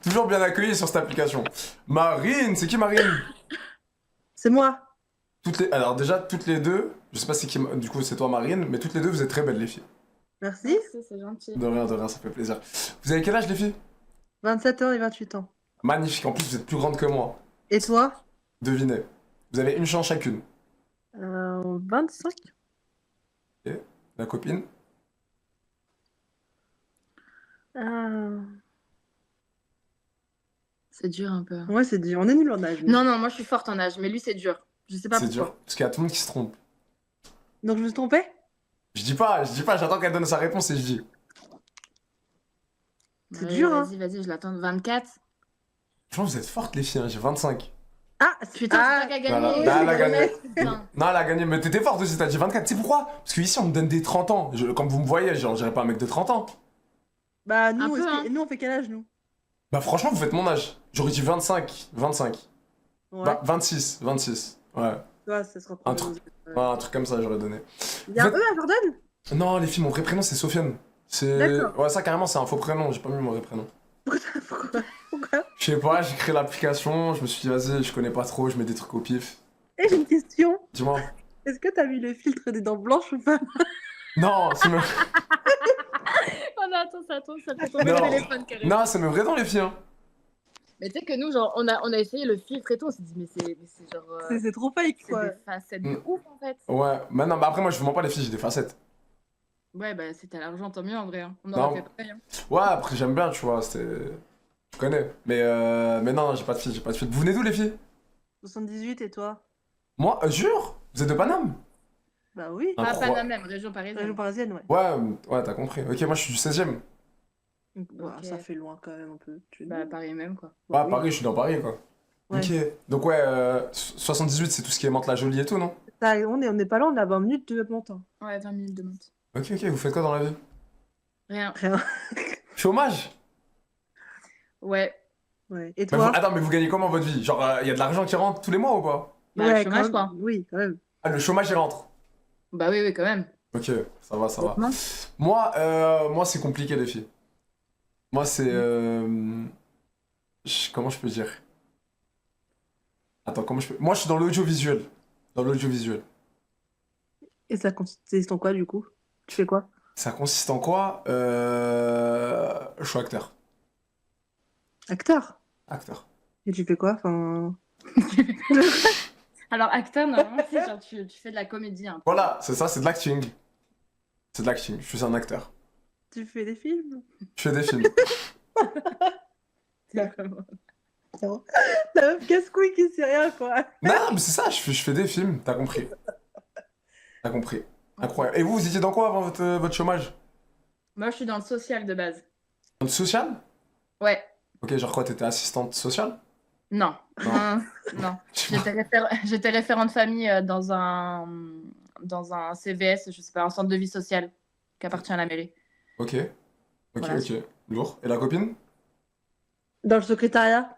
Toujours bien accueilli sur cette application. Marine, c'est qui Marine? C'est moi. Alors déjà, toutes les deux, je sais pas c'est qui, du coup c'est toi Marine, mais toutes les deux vous êtes très belles les filles. Merci. C'est gentil. De rien, ça fait plaisir. Vous avez quel âge les filles? 27 ans et 28 ans. Magnifique, en plus vous êtes plus grandes que moi. Et toi? Devinez. Vous avez une chance chacune. 25. La copine? C'est dur un peu. Ouais, c'est dur. On est nul en âge. nous. Non, non, moi je suis forte en âge, mais lui c'est dur. Je sais pas C'est pourquoi. dur. Parce qu'il y a tout le monde qui se trompe. Donc je me suis trompée? Je dis pas, j'attends qu'elle donne sa réponse et je dis. C'est dur, hein. Vas-y, je l'attends. 24. Franchement, vous êtes fortes les filles, hein, j'ai 25. Ah, Putain, ah, c'est toi qui as Voilà. gagné. Là, elle a gagné. Putain. Non, elle a gagné, mais t'étais forte aussi, t'as dit 24. Tu sais pourquoi? Parce qu'ici on me donne des 30 ans. Comme vous me voyez, genre, je dirais pas un mec de 30 ans. bah nous, Un peu, hein. nous on fait quel âge nous? Bah franchement, vous faites mon âge. J'aurais dit 25. Ouais. Bah, 26. Ouais. Ouais, ça sera Un truc. Ouais, un truc comme ça, j'aurais donné. Il y a un Vous E à Jordan? Non, les filles, mon vrai prénom c'est Sofiane. C'est. D'accord. Ouais, ça carrément, c'est un faux prénom, j'ai pas mis mon vrai prénom. Pourquoi? Je sais pas, j'ai créé l'application, je me suis dit, vas-y, je connais pas trop, je mets des trucs au pif. Et j'ai une question. Dis-moi. Est-ce que t'as mis le filtre des dents blanches ou pas? Non, c'est mes... Oh non, attends, ça peut tomber Non. le téléphone carrément. non, c'est mes vrais dents, les filles. Hein. Mais tu sais que nous, genre, on a essayé le filtre et tout, on s'est dit, mais c'est genre. C'est trop fake C'est quoi. des facettes de ouf en fait. Ouais, mais non, mais après, moi, je vous mens pas, les filles, j'ai des facettes. Ouais, bah, si t'as l'argent, tant mieux en vrai. Hein. On Non. aurait fait pareil. Hein. Ouais, après, j'aime bien, tu vois, c'est... Je connais. Mais non, j'ai pas de filles, j'ai pas de filles. Vous venez d'où, les filles? 78 et toi? Moi, jure? Vous êtes de Paname? Bah oui. Ah, Incroyable. Paname même, région parisienne. Région parisienne, ouais. Ouais, t'as compris. Ok, moi, je suis du 16e. Bah, Ok. ça fait loin quand même un peu. Tu Bah, Paris même, quoi. Ouais, à oui. Paris, je suis dans Paris, quoi. Ouais. Ok. Donc, ouais, 78, c'est tout ce qui est Mantes-la-Jolie et tout, non? On est pas là, on a 20 minutes de montant. Ouais, 20 minutes de monte. Ok, vous faites quoi dans la vie? Rien. Rien. Chômage? Ouais. Ouais. Et Mais toi? attends, mais vous gagnez comment votre vie? Genre, il y a de l'argent qui rentre tous les mois ou pas? Bah, Ouais, le chômage, quand quoi. même. Oui, quand même. Ah, le chômage, il rentre. Bah oui, oui, quand même. Ok, ça va, ça va. Non. Moi, c'est compliqué, les filles. Moi, c'est... Comment je peux dire? Attends, comment je peux... Moi, je suis dans l'audiovisuel. Dans l'audiovisuel. Et ça consiste en quoi, du coup? Tu fais quoi? Ça consiste en quoi? Je suis acteur. Acteur? Acteur. Et tu fais quoi? Enfin... Alors, acteur, normalement, c'est genre, tu fais de la comédie. Hein. Voilà, c'est ça, c'est de l'acting. C'est de l'acting, je suis un acteur. Tu fais des films? Je fais des films. La meuf casse-couille qui sait rien, quoi. Non, mais c'est ça, je fais des films, t'as compris. T'as compris. Incroyable. Et vous étiez dans quoi avant votre chômage? Moi, je suis dans le social de base. Dans le social? Ouais. Ok, genre quoi, t'étais assistante sociale? Non. Non. Non. Je sais pas. J'étais référente famille dans un CVS, je sais pas, un centre de vie sociale qui appartient à la mairie. Ok. Ok, Voilà. ok. Lourd. Et la copine? Dans le secrétariat?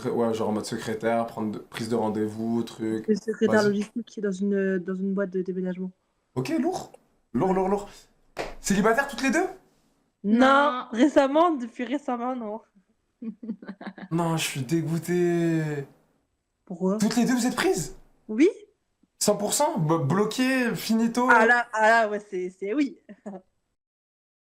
Ouais, genre en mode secrétaire, prise de rendez-vous, truc. Le secrétaire Vas-y. logistique qui est dans une boîte de déménagement. Ok, lourd. Lourd, lourd, lourd. Célibataire toutes les deux? Non, récemment, depuis récemment, non. Non, je suis dégoûté. Pourquoi? Toutes les deux, vous êtes prises? Oui? 100%? Bloqué, finito? Ah là, ouais, c'est oui.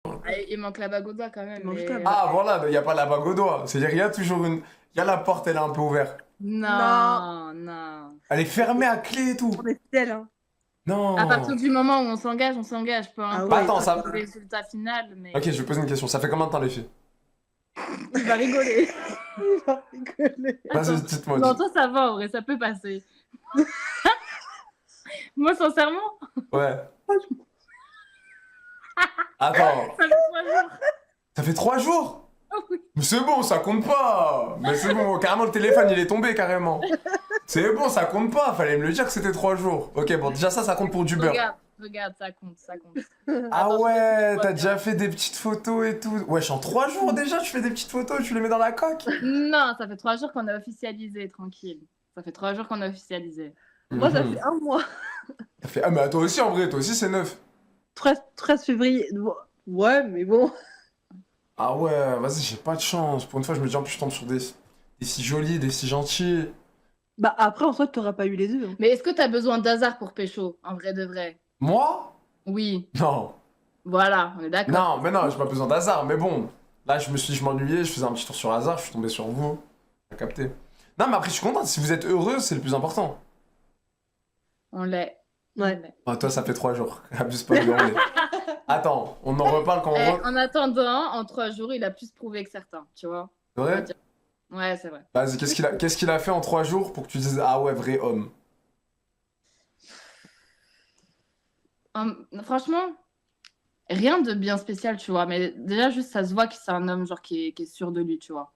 Ah, il manque la bague au doigt quand même. Il manque mais- la bague. Ah, voilà, il n'y a pas la bague au doigt. C'est-à-dire qu'il y a toujours une... Il y a la porte, elle est un peu ouverte. Non, non. Elle est fermée à clé et tout. On est fidèles, hein. Non. À partir du moment où on s'engage, peu Ah importe ouais. Attends, ça- le résultat final. Mais... Ok, je vais poser une question. Ça fait combien de temps, les filles? Il va rigoler. Il va rigoler. Vas-y, Attends. dites-moi. Non, toi, ça va, en vrai, ça peut passer. Moi, sincèrement, Ouais. Attends, ça fait 3 jours. ça fait 3 jours? Oh oui. Mais c'est bon, ça compte pas. Mais c'est bon, carrément, le téléphone, il est tombé, carrément. C'est bon, ça compte pas. Fallait me le dire que c'était 3 jours. Ok, bon, déjà ça compte pour du beurre. Regarde, ça compte, ça compte. Ah Attends, ouais, je t'as vais- déjà fait des petites photos et tout. Wesh, en 3 jours déjà, tu fais des petites photos, tu les mets dans la coque. Non, ça fait 3 jours qu'on a officialisé, tranquille. Ça fait 3 jours qu'on a officialisé. Moi, ça Mhm. fait un mois. Ça fait... Ah, mais toi aussi, en vrai, toi aussi, c'est neuf. 13 février. Bon, ouais, mais bon. Ah ouais, vas-y, j'ai pas de chance. Pour une fois, je me dis en plus, je tombe sur des filles jolies, des filles gentilles. Bah après, en soi, t'auras pas eu les deux. Hein. Mais est-ce que t'as besoin d'hasard pour pécho, en vrai de vrai? Moi? Oui, Non. voilà, on est d'accord. Non, mais non, j'ai pas besoin d'hasard. Mais bon, là, je m'ennuyais, je faisais un petit tour sur hasard, je suis tombé sur vous. T'as capté. Non, mais après, je suis content. Si vous êtes heureux, c'est le plus important. On l'est. Ouais. On l'est. Ah, toi, ça fait 3 jours. Abuse pas de l'anglais. Attends, on en reparle quand on Eh, en attendant, en 3 jours, il a plus prouvé que certains, tu vois. C'est vrai? Ouais, c'est vrai. Vas-y, qu'est-ce qu'il a fait en 3 jours pour que tu dises ah ouais, vrai homme? Franchement, rien de bien spécial, tu vois. Mais déjà, juste, ça se voit que c'est un homme, genre, qui est sûr de lui, tu vois.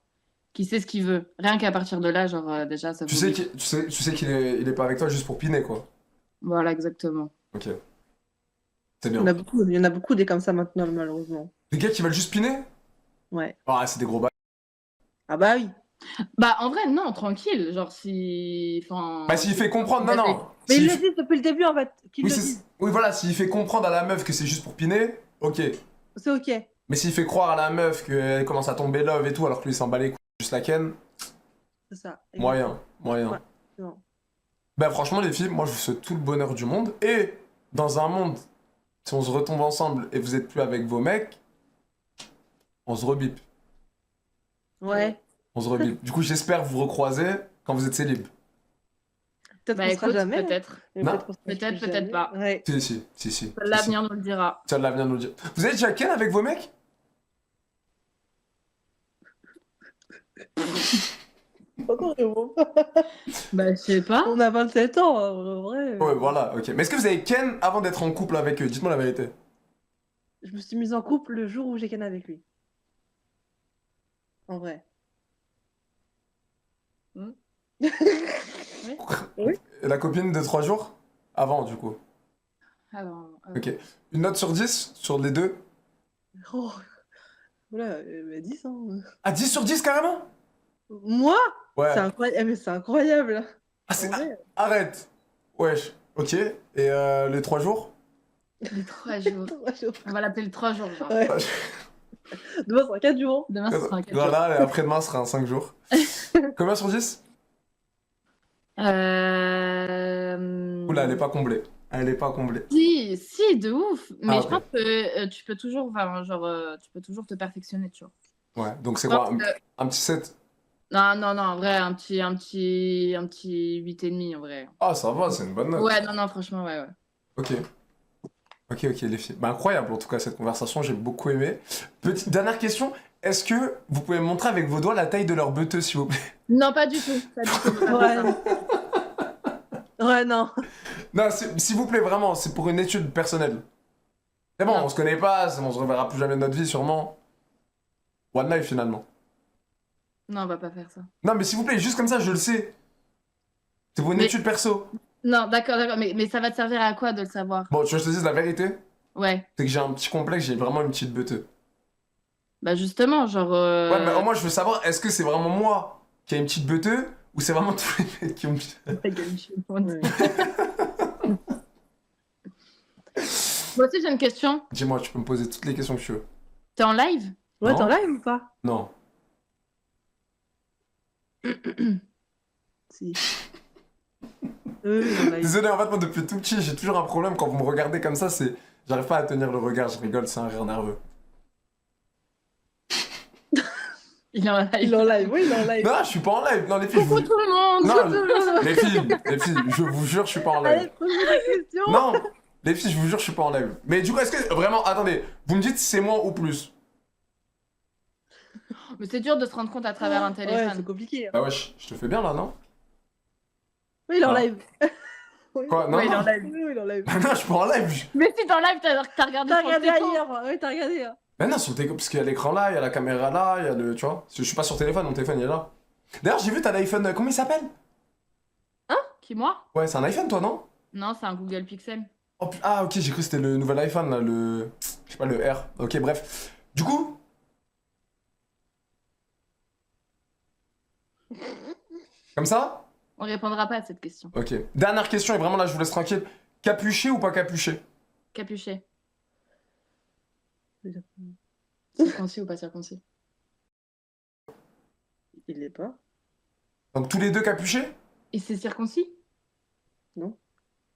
Qui sait ce qu'il veut. Rien qu'à partir de là, genre, déjà, ça Tu vaut sais le- qu'il est pas avec toi juste pour piner, quoi. Voilà, exactement. Ok. C'est Il y bien. en a beaucoup des comme ça maintenant, malheureusement. Des gars qui veulent juste piner? Ouais. Ah, c'est des gros bâtards. Ah bah oui. Bah, en vrai, non, tranquille. Genre, si. Enfin. Bah, s'il fait comprendre, non, non. Mais S'il ils le fait- disent depuis le début, en fait. Qu'ils Oui, le c'est- disent. oui, voilà, s'il fait comprendre à la meuf que c'est juste pour piner, ok. C'est ok. Mais s'il fait croire à la meuf qu'elle commence à tomber love et tout, alors que lui il s'en bat les couilles, juste la ken, C'est ça. moyen. Ouais. Non. Bah, franchement, les filles, moi je vous souhaite tout le bonheur du monde. Et dans un monde, si on se retombe ensemble et vous êtes plus avec vos mecs, on se rebip. Ouais. On se rebip. Du coup, j'espère vous recroiser quand vous êtes célib. Peut-être Bah qu'on sera écoute, jamais. peut-être. Mais Non. qu'on sera Peut-être, jamais. peut-être pas. Ouais. Si. L'avenir nous le dira. Tiens, l'avenir nous le dit. Vous avez déjà ken avec vos mecs? Encore heureux. Bah, je sais pas. On a 27 ans, en vrai. Ouais, voilà, ok. Mais est-ce que vous avez ken avant d'être en couple avec eux? Dites-moi la vérité. Je me suis mise en couple le jour où j'ai ken avec lui. En vrai. Et la copine de 3 jours? Avant, du coup. Alors, Ok. Une note sur 10 sur les deux? Oh. Voilà, 10 hein. Ah, 10 sur 10 carrément? Moi? Ouais. C'est incroyable. Mais c'est incroyable. Ah, c'est... En vrai. Arrête. Wesh. Ok. Et les 3 jours? les 3 jours. 3 jours. On va l'appeler le 3 jours, genre. Ouais. Demain, ça sera 4 jours. Demain, ce sera un 4 jours. Voilà, et après-demain, ce sera un 5 jours. Combien sur 10? Euh... Oula, elle est pas comblée. Elle est pas comblée. Si, de ouf. Mais Ah, je ok. pense que tu peux toujours, enfin, genre, tu peux toujours te perfectionner, tu vois. Ouais, donc c'est Je quoi? pense que- Un petit 7? Non, en vrai, un petit 8,5 en vrai. Ah, ça va, c'est une bonne note. Ouais, non, franchement, ouais. Ok, les filles. Bah, incroyable, en tout cas, cette conversation, j'ai beaucoup aimé. Petite dernière question. Est-ce que vous pouvez me montrer avec vos doigts la taille de leur beuteux, s'il vous plaît? Non, pas du tout. Pas du tout, pas Ouais. ça. Ouais, non. Non, s'il vous plaît, vraiment, c'est pour une étude personnelle. C'est bon, Non. on se connaît pas, on se reverra plus jamais de notre vie, sûrement. One life, finalement. Non, on va pas faire ça. Non, mais s'il vous plaît, juste comme ça, je le sais. C'est pour une Mais- étude perso. Non, d'accord, mais ça va te servir à quoi de le savoir? Bon, tu veux que je te dise la vérité? Ouais. C'est que j'ai un petit complexe, j'ai vraiment une petite beuteux. Bah justement, genre... Ouais, mais au moins, je veux savoir, est-ce que c'est vraiment moi qui ai une petite beuteux ou c'est vraiment tous les mecs qui ont une petite... Ta gueule, je suis honte. Ouais. Moi aussi, j'ai une question. Dis-moi, tu peux me poser toutes les questions que tu veux. T'es en live? Ouais, Non. t'es en live ou pas? Non. Si. En live. Désolé, en fait, moi, depuis tout petit, j'ai toujours un problème quand vous me regardez comme ça, c'est... J'arrive pas à tenir le regard, je rigole, c'est un rire nerveux. Il est en live. Il est en live, oui, il est en live. Non, je suis pas en live. Non, les filles, je Coucou vous... tout le monde! Non, coucou tout le monde. les filles, je vous jure, je suis pas en Allez, live. pose-moi la question. Non, les filles, je vous jure, je suis pas en live. Mais du coup, est-ce que... Vraiment, attendez, vous me dites si c'est moi ou plus? Mais c'est dur de se rendre compte à travers un Ouais, téléphone. c'est compliqué. Hein. Bah ouais, je te fais bien, là, non? Oui, il est en Ah. live. Oui. Quoi? Non, Ouais, il est en non. live. Oui, il est en live. Non, je suis pas en live. Mais si t'es en live, t'as regardé T'as sur le regardé téléphone. hier, oui, t'as regardé. Hein. Mais non, sur le téléphone, parce qu'il y a l'écran là, il y a la caméra là, il y a le... Tu vois? Je suis pas sur téléphone, mon téléphone, il est là. D'ailleurs, j'ai vu, t'as l'iPhone... Comment il s'appelle? Qui, moi? Ouais, c'est un iPhone, toi, non? Non, c'est un Google Pixel. Oh, ah, ok, j'ai cru que c'était le nouvel iPhone, là, le... Je sais pas, le R. Ok, bref. Du coup... Comme ça? On répondra pas à cette question. Ok. Dernière question, et vraiment là, je vous laisse tranquille. Capuché ou pas capuché? Capuché. Oui. Circoncis ou pas circoncis? Il l'est pas. Donc tous les deux capuchés? Et c'est circoncis? Non.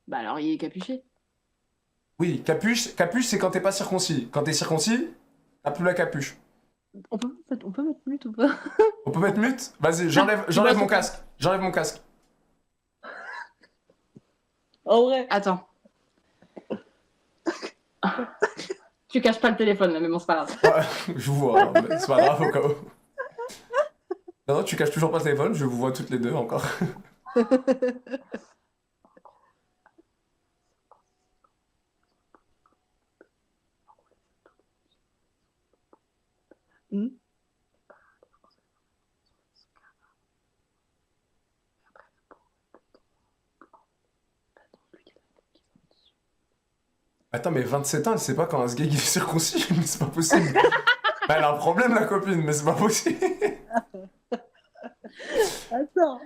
Bah alors il est capuché. Oui, capuche, c'est quand t'es pas circoncis. Quand t'es circoncis, t'as plus la capuche. On peut mettre mute ou pas? On peut mettre mute? Vas-y, j'enlève mon casque. J'enlève mon casque. En vrai. Attends. Tu caches pas le téléphone là, mais bon, c'est pas grave. Ouais, je vous vois, hein, mais c'est pas grave au cas où. Non, tu caches toujours pas le téléphone, je vous vois toutes les deux encore. Hmm. Attends, mais 27 ans, elle sait pas quand un ce gars il est circoncis, mais c'est pas possible. Bah, elle a un problème, la copine, mais c'est pas possible. Attends.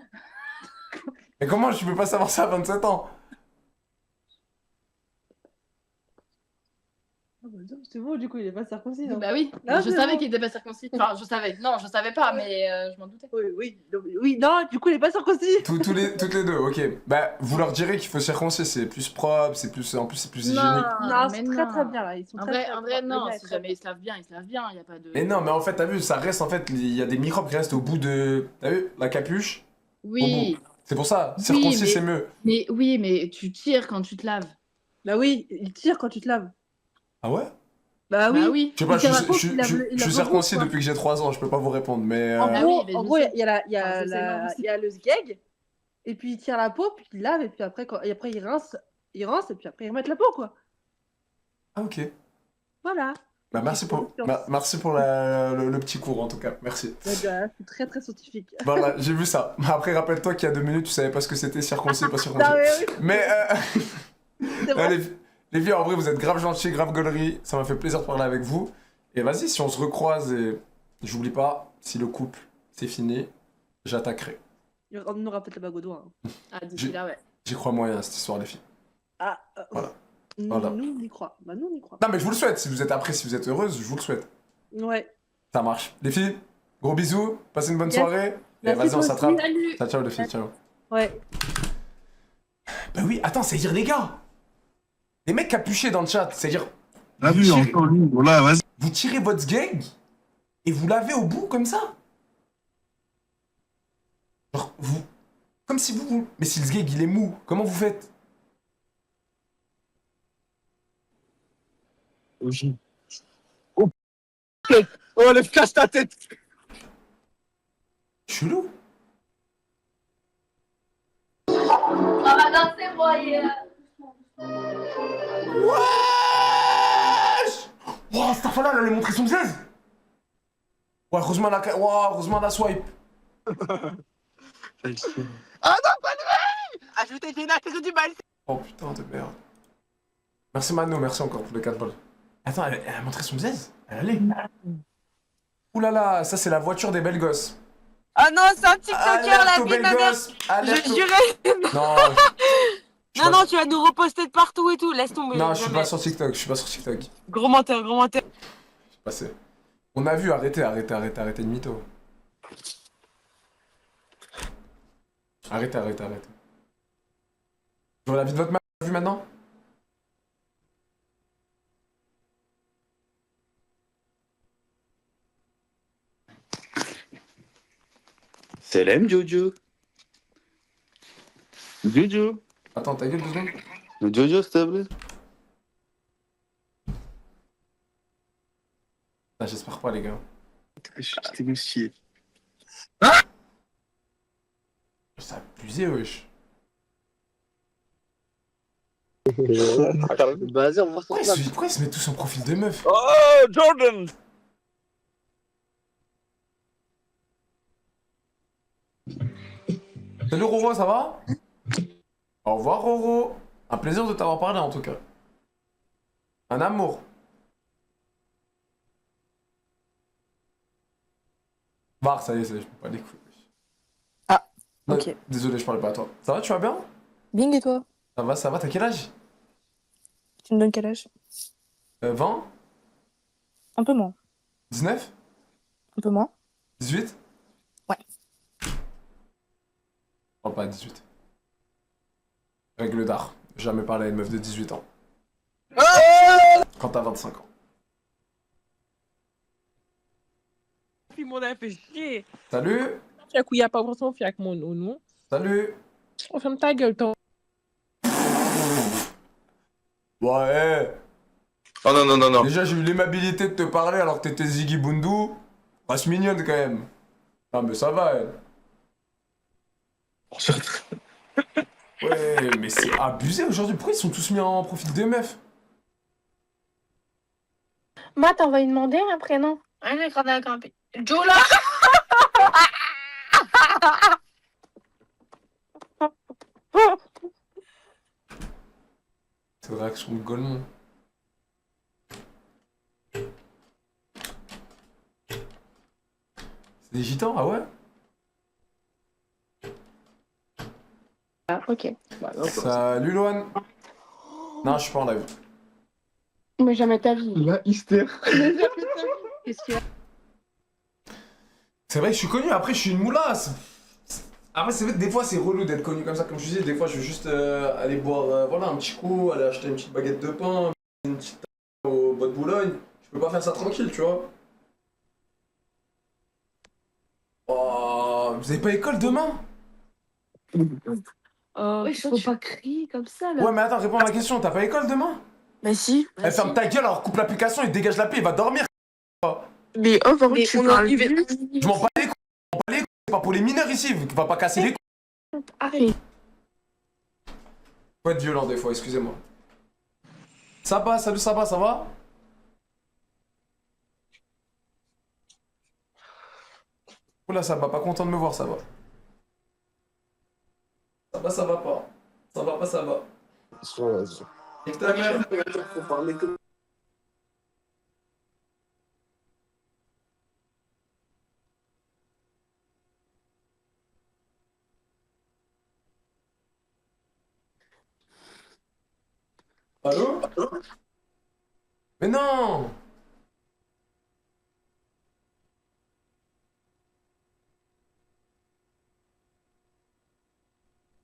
Mais comment tu peux pas savoir ça à 27 ans? Ah bah non, c'est bon, du coup, il est pas circoncis. Non. Bah oui, Ah, je c'est savais bon. qu'il était pas circoncis. Enfin, je savais. Non, je savais pas, mais je m'en doutais. Oui, non, du coup, il est pas circoncis. Toutes les deux, ok. Bah, vous leur direz qu'il faut circoncis, c'est plus propre, c'est plus, en plus, c'est plus hygiénique. Non, mais c'est très très bien là. Ils sont En très, vrai, très en vrai, bien. non. Le gars est Si très jamais ils se lavent bien, y a pas de. Mais non, mais en fait, t'as vu, ça reste, en fait, il y a des microbes qui restent au bout de... T'as vu, la capuche? Oui. C'est pour ça, Oui, circoncis mais- c'est mieux. Mais oui, mais tu tires quand tu te laves. Bah oui, il tire quand tu te laves. Ah ouais? Bah oui. Bah oui. Je sais pas, Il tire la peau, il lave je le- il suis lave le circoncis gros, quoi. depuis que j'ai 3 ans, je peux pas vous répondre, mais... En Ah gros, oui, mais en je gros, sais. il y a, Ah, ça, c'est énorme. il y a le sgeg, et puis il tire la peau, puis il lave, et puis après, et après il rince, et puis après il remet la peau, quoi. Ah ok. Voilà. Bah merci pour, merci pour le petit cours en tout cas, merci. C'est très très scientifique. Voilà, j'ai vu ça. Après, rappelle-toi qu'il y a 2 minutes, tu savais pas ce que c'était circoncis, pas circoncis. Non, mais oui, Mais c'est vrai. les filles, en vrai, vous êtes grave gentils, grave gauleries. Ça m'a fait plaisir de parler avec vous. Et vas-y, si on se recroise et j'oublie pas, si le couple c'est fini, j'attaquerai. On n'aura peut-être la bague au doigt. Hein. Ah, d'ici là, ouais. J'y crois moyen à cette histoire, les filles. Ah, Voilà. Nous, Voilà. on y croit. Bah, nous, on y croit. Non, mais je vous le souhaite. Si vous êtes après, si vous êtes heureuse, je vous le souhaite. Ouais. Ça marche. Les filles, gros bisous. Passez une bonne Yes. soirée. Et Merci, vas-y, on toi s'attrape. aussi. Salut. Ciao, ciao, les filles. Ciao. Ouais. Bah oui, attends, c'est-à-dire, les gars. Les mecs capuchés dans le chat, c'est-à-dire, T'as vu, Tirez. encore lui. Voilà, vas-y. vous tirez votre gang et vous lavez au bout comme ça. Genre, vous. Comme si vous. Mais si le sgeg il est mou, comment vous faites? Oh, lève, casse ta tête. Chelou. On va danser, voyez. Wesh! Wow, cette affaire-là, elle allait montrer son zèze. Ouais, heureusement la swipe. Ah non, pas de vrai. Ajoutez générateur du mal. Oh putain de merde. Merci Mano, merci encore pour les 4 balles. Attends, elle a montré son zèze? Elle allait. Ouh là là, ça c'est la voiture des belles gosses. Ah non, c'est un TikToker, Alerte la aux vie de belles ma mère. gosses. Alerte Je aux- jurais. Non, Non, non, tu vas nous reposter de partout et tout, laisse tomber. non, je suis Jamais. pas sur TikTok, je suis pas sur TikTok. Gros menteur, gros menteur. Je suis passé. On a vu, arrêtez de mytho. Arrêtez. Je vois la vie de votre mère, vu maintenant? Salam Jojo. Jojo. Attends, ta gueule 2 secondes. Jojo, s'il te plaît. Ah, j'espère pas, les gars. Je t'ai chier. C'est abusé, wesh. Vas-y, on va voir Pourquoi ils se mettent tous en profil de meuf? Oh, Jordan. Salut Roro, ça va? Au revoir Roro. Un plaisir de t'avoir parlé en tout cas. Un amour. Var, ça y est, je peux pas les couilles. Ah, Non, ok. désolé, je parlais pas à toi. Ça va, tu vas bien? Bing et toi? Ça va, t'as quel âge? Tu me donnes quel âge? 20? Un peu moins. 19? Un peu moins. 18? Ouais. Oh, pas 18. Règle d'art. Jamais parler à une meuf de 18 ans. Quand t'as 25 ans. Puis mon a fait chier. Salut! Tu as couillé pas pour ton fier avec mon nom. Salut! On ferme ta gueule, ton. Ouais! Oh non, non, non, non. Déjà, j'ai eu l'aimabilité de te parler alors que t'étais Ziggy Bundu. Reste mignonne quand même. Ah, mais ça va, elle. Ouais, mais c'est abusé aujourd'hui. Pourquoi ils sont tous mis en profil des meufs? Matt, on va lui demander un prénom. Un écran de la campagne. Jola! C'est une réaction de Golemont. C'est des gitans, ah ouais? Ah, ok. Salut Loane. Non, je suis pas en live. Mais jamais ta vie. La hystère. Qu'est-ce qu'il y a? C'est vrai que je suis connu, après je suis une moulasse. Après c'est vrai que des fois c'est relou d'être connu comme ça, comme je disais, des fois je veux juste aller boire voilà, un petit coup, aller acheter une petite baguette de pain, une petite au bois de Boulogne. Je peux pas faire ça tranquille, tu vois. Oh, vous avez pas école demain? Ouais, faut pas crier comme ça, là. Ouais, mais attends, réponds à ma question. T'as pas école demain? Mais si. Eh, ferme ta gueule, alors coupe l'application et dégage la paix, il va dormir. Mais oh, par contre, tu parles vite. Je m'en bats les couilles, je m'en bats les couilles. C'est pas pour les mineurs ici, va pas casser les couilles. Arrête. Faut être violent des fois, excusez-moi. Saba, salut Saba, ça va? Oula, Saba, pas content de me voir, ça va. Ça va pas. Ça va pas, ça va. Et ta mère. Allô? Mais non!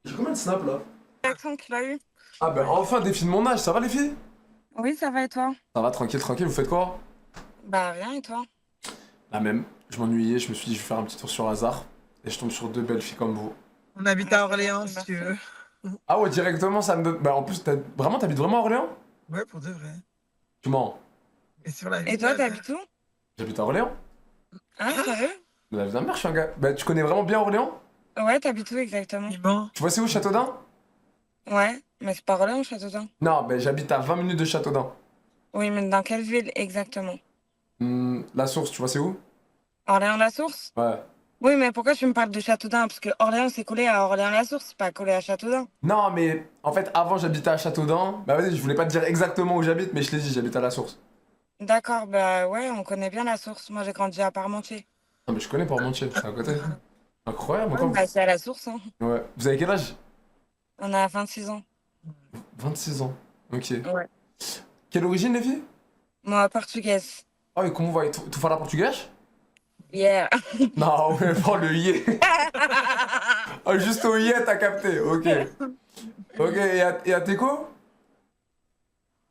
J'ai combien de snaps là? L'accent qu'il a eu. Ah ben enfin des filles de mon âge, ça va les filles? Oui, ça va et toi? Ça va, tranquille, tranquille, vous faites quoi? Bah rien et toi? La même, je m'ennuyais, je me suis dit je vais faire un petit tour sur hasard. Et je tombe sur deux belles filles comme vous. On habite à Orléans si tu veux. Ah ouais, directement ça me donne... Bah en plus, t'habites vraiment à Orléans? Ouais, pour de vrai. Tu mens. Et sur la Et toi, t'habites où? J'habite à Orléans. Ah, sérieux? La vie de ma mère, je suis un gars... Bah tu connais vraiment bien Orléans? Ouais, t'habites où exactement? Tu vois c'est où Châteaudun? Ouais, mais c'est pas Orléans, Châteaudun. Non, bah j'habite à 20 minutes de Châteaudun. Oui, mais dans quelle ville exactement? La source, tu vois c'est où? Orléans-la-Source? Ouais. Oui, mais pourquoi tu me parles de Châteaudun? Parce que Orléans, c'est collé à Orléans-la-Source, c'est pas collé à Châteaudun. Non mais en fait avant j'habitais à Châteaudun. Bah vas-y, je voulais pas te dire exactement où j'habite, mais je l'ai dit, j'habite à la source. D'accord, bah ouais, on connaît bien la source. Moi, j'ai grandi à Parmentier. Non mais je connais Parmentier, c'est à côté. Incroyable, Ouais, encore. bah, c'est à la source, hein. Ouais. Vous avez quel âge? On a 26 ans. 26 ans. Ok. Ouais. Quelle origine les filles? Moi, portugaise. Ah oui, comment vai? Tu fala português? Yeah. Non, ouais, prends le yé. Ah, juste au yé, t'as capté. Ok. Ok, et à Teco?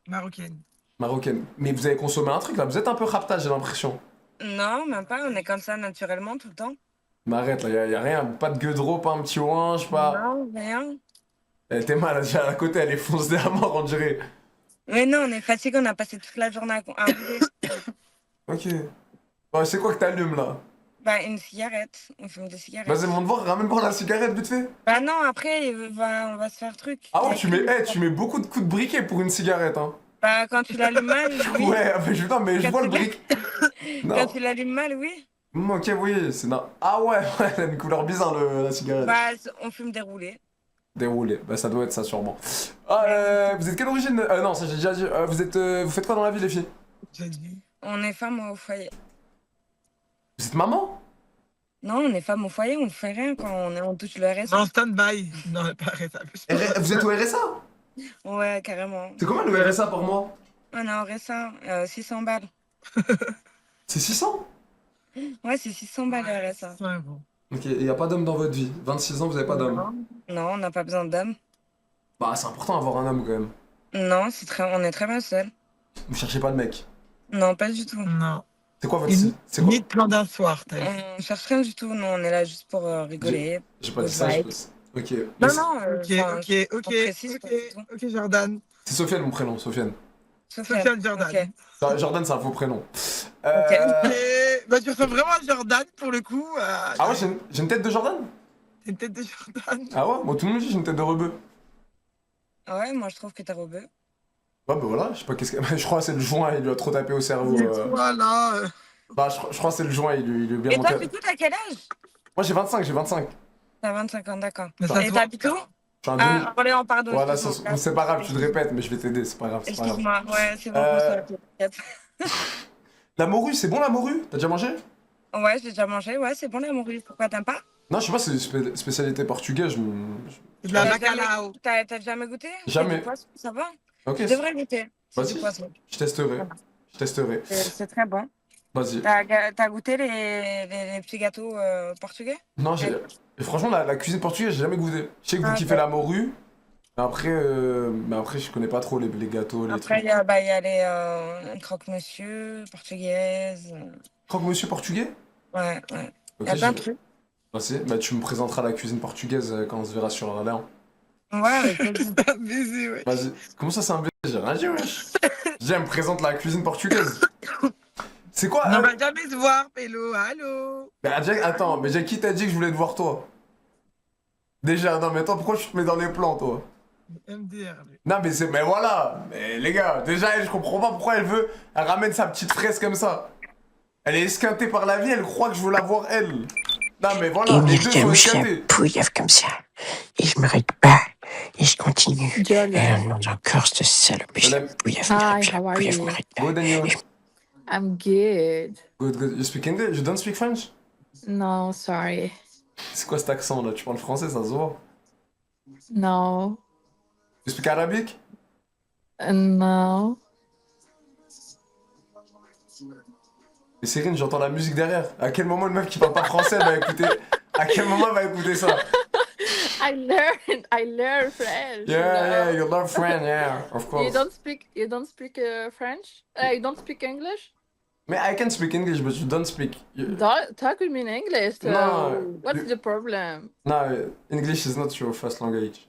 Marocaine. Marocaine. Mais vous avez consommé un truc là, vous êtes un peu rapta, j'ai l'impression. Non, même pas, on est comme ça naturellement tout le temps. Mais arrête, là, y a rien, pas de gueudreau, pas un petit orange, pas. Non, rien. Elle était mal, déjà à côté, elle est foncée à mort, on dirait. Mais non, on est fatigué, on a passé toute la journée à rouler. Ok. Bon, c'est quoi que t'allumes là? Bah, une cigarette. On fume des cigarettes. Vas-y, monte voir, ramène-moi la cigarette vite fait. Bah non, après, on va se faire truc. Ah ouais, tu mets beaucoup de coups de briquet pour une cigarette, hein. Bah, quand tu l'allumes mal, oui. Ouais, mais putain, mais je Quand vois le tu briquet. Non. Quand tu l'allumes mal, oui. Ok, oui, c'est... Ah ouais, ouais, elle a une couleur bizarre, la cigarette. Bah, on fume déroulé. Déroulé, bah ça doit être ça sûrement. Vous êtes quelle origine? Non, ça j'ai déjà dit. Vous faites quoi dans la vie, les filles? On est femme au foyer. Vous êtes maman? Non, on est femme au foyer, on fait rien quand on touche le RSA. Non, stand-by. Non, pas RSA. Vous êtes au RSA? Ouais, carrément. C'est combien le RSA par mois? On est au RSA, 600 balles. C'est 600? Ouais, c'est 600 balles le RSA. Ouais, bon. Ok, et y a pas d'homme dans votre vie? 26 ans, vous avez pas d'homme? Non, on n'a pas besoin d'hommes. Bah, c'est important d'avoir un homme quand même. Non, on est très bien seuls. Vous cherchez pas de mec? Non, pas du tout. Non. C'est quoi votre... C'est quoi? Ni de plan d'un soir, t'as vu. On cherche rien du tout, non, on est là juste pour rigoler. J'ai pas dit ça, Like. Ok. Non, non, Ok, Jordan. C'est Sofiane mon prénom, Sofiane. Sofiane Jordan. Ok. Jordan, c'est un faux prénom. Ok. Bah, tu ressembles vraiment à Jordan pour le coup. Ah ouais, j'ai une tête de Jordan? T'as une tête de Jordan. Ah ouais? Moi, tout le monde dit que j'ai une tête de rebeu. Ouais, moi je trouve que t'es rebeu. Ouais, bah voilà, je sais pas qu'est-ce que. Je crois que c'est le joint, il lui a trop tapé au cerveau. Voilà. Bah, je crois que c'est le joint, il lui est bien Et toi, monté. du coup, t'as quel âge? Moi, j'ai 25. T'as 25 ans, d'accord. Mais ça se Et voit. t'habites où? Je suis un demi. Ah, Orléans, pardon. Voilà, excuse-moi. c'est pas grave, tu te répètes, mais je vais t'aider, c'est pas grave. Excuse-moi, ouais, c'est bon, t'inquiète. La morue, c'est bon la morue? T'as déjà mangé? Ouais, j'ai déjà mangé, ouais, c'est bon la morue. Pourquoi t'aimes pas? Non, je sais pas, c'est une spécialité portugaise. De la T'as bacalao. T'as jamais goûté? Jamais. C'est du poisson, ça va? Ok. Tu devrais goûter. C'est Vas-y. du poisson. Je testerai. C'est très bon. Vas-y. T'as goûté les petits gâteaux portugais? Non, et franchement, la cuisine portugaise, j'ai jamais goûté. Je sais que vous kiffez la morue, mais après, je connais pas trop les gâteaux, les Après, trucs. il y a les croque-monsieur portugaises. Croque-monsieur portugais? Ouais, ouais. Ok, Il y a plein de trucs. Vas-y, bah tu me présenteras la cuisine portugaise quand on se verra sur Orléans. Ouais, c'est un baiser, ouais. Vas-y. Comment ça, c'est un baiser? J'ai rien dit, wesh. Je dis, elle me présente la cuisine portugaise. C'est quoi? On va jamais se voir, Pélo. Allô? Mais Jack, attends, mais Jack, qui t'a dit que je voulais te voir, toi? Déjà, non, mais toi, pourquoi tu te mets dans les plans, toi? MDR, lui. Non, mais c'est. Mais voilà! Mais les gars, déjà, elle, je comprends pas pourquoi elle veut. Elle ramène sa petite fraise comme ça. Elle est esquintée par la vie, elle croit que je veux la voir, elle. Non, mais voilà, les deux sont esquintés. Pouillave comme ça. Et je m'arrête pas. Et je continue. Et elle demande encore cette salope. Et je la pouillave, je m'arrête pas. Good, and you? I'm good. Good, good. You speak English? You don't speak French? No, sorry. C'est quoi cet accent là? Tu parles français, ça se voit. No. You speak Arabic? No. Et Cyrine, j'entends la musique derrière. À quel moment une meuf qui parle pas français va écouter? À quel moment elle va écouter ça? I learned French. Yeah, you love French, yeah, of course. You don't speak French? You don't speak English? Mais I can speak English, but you don't speak. Talk with me in English. No, What's the problem? No, English is not your first language.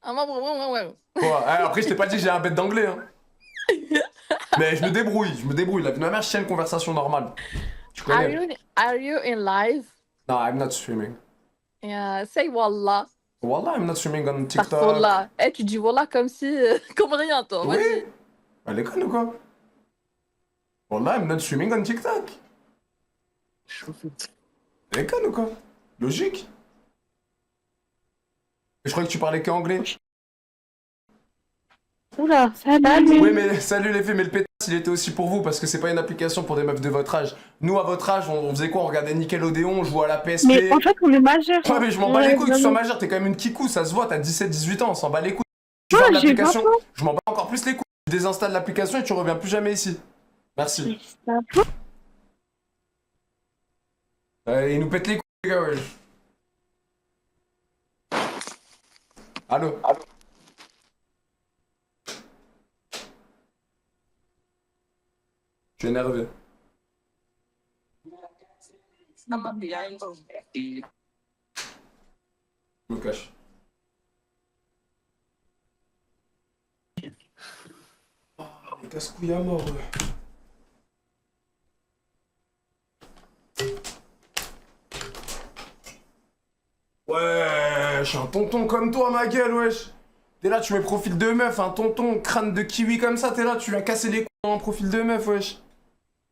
Ouais. Quoi? Après, je t'ai pas dit que j'ai un bête d'anglais, hein. Mais je me débrouille. La vie de ma mère, je tiens une conversation normale. Tu connais? Are you in live? No, I'm not streaming. Yeah, say wallah. Wallah, I'm not streaming on TikTok. Wallah. Tu dis wallah comme si... comme rien, toi. Oui. Vas-y. Elle est conne ou quoi? Wallah, I'm not streaming on TikTok. Elle est conne ou quoi? Logique. Et je croyais que tu parlais que anglais. Oula, salut. Oui, mais salut les filles, mais le pétasse, il était aussi pour vous, parce que c'est pas une application pour des meufs de votre âge. Nous, à votre âge, on faisait quoi? On regardait Nickelodeon, on jouait à la PSP. Mais en fait, on est majeur. Ouais, mais je m'en bats les couilles que tu sois majeur, t'es quand même une kikou, ça se voit, t'as 17-18 ans, on s'en bat les couilles. Tu Ouais, fermes j'ai l'application, 20 ans. je m'en bats encore plus les couilles. Tu désinstalles l'application et tu reviens plus jamais ici. Merci. Il nous pète les couilles, les gars, ouais. Allô? Je suis énervé. Je me cache. Oh, les casse-couilles à mort, ouais. Ouais, je suis un tonton comme toi, ma gueule, wesh. T'es là, tu mets profil de meuf, un tonton crâne de kiwi comme ça, t'es là, tu viens casser les couilles en profil de meuf, wesh.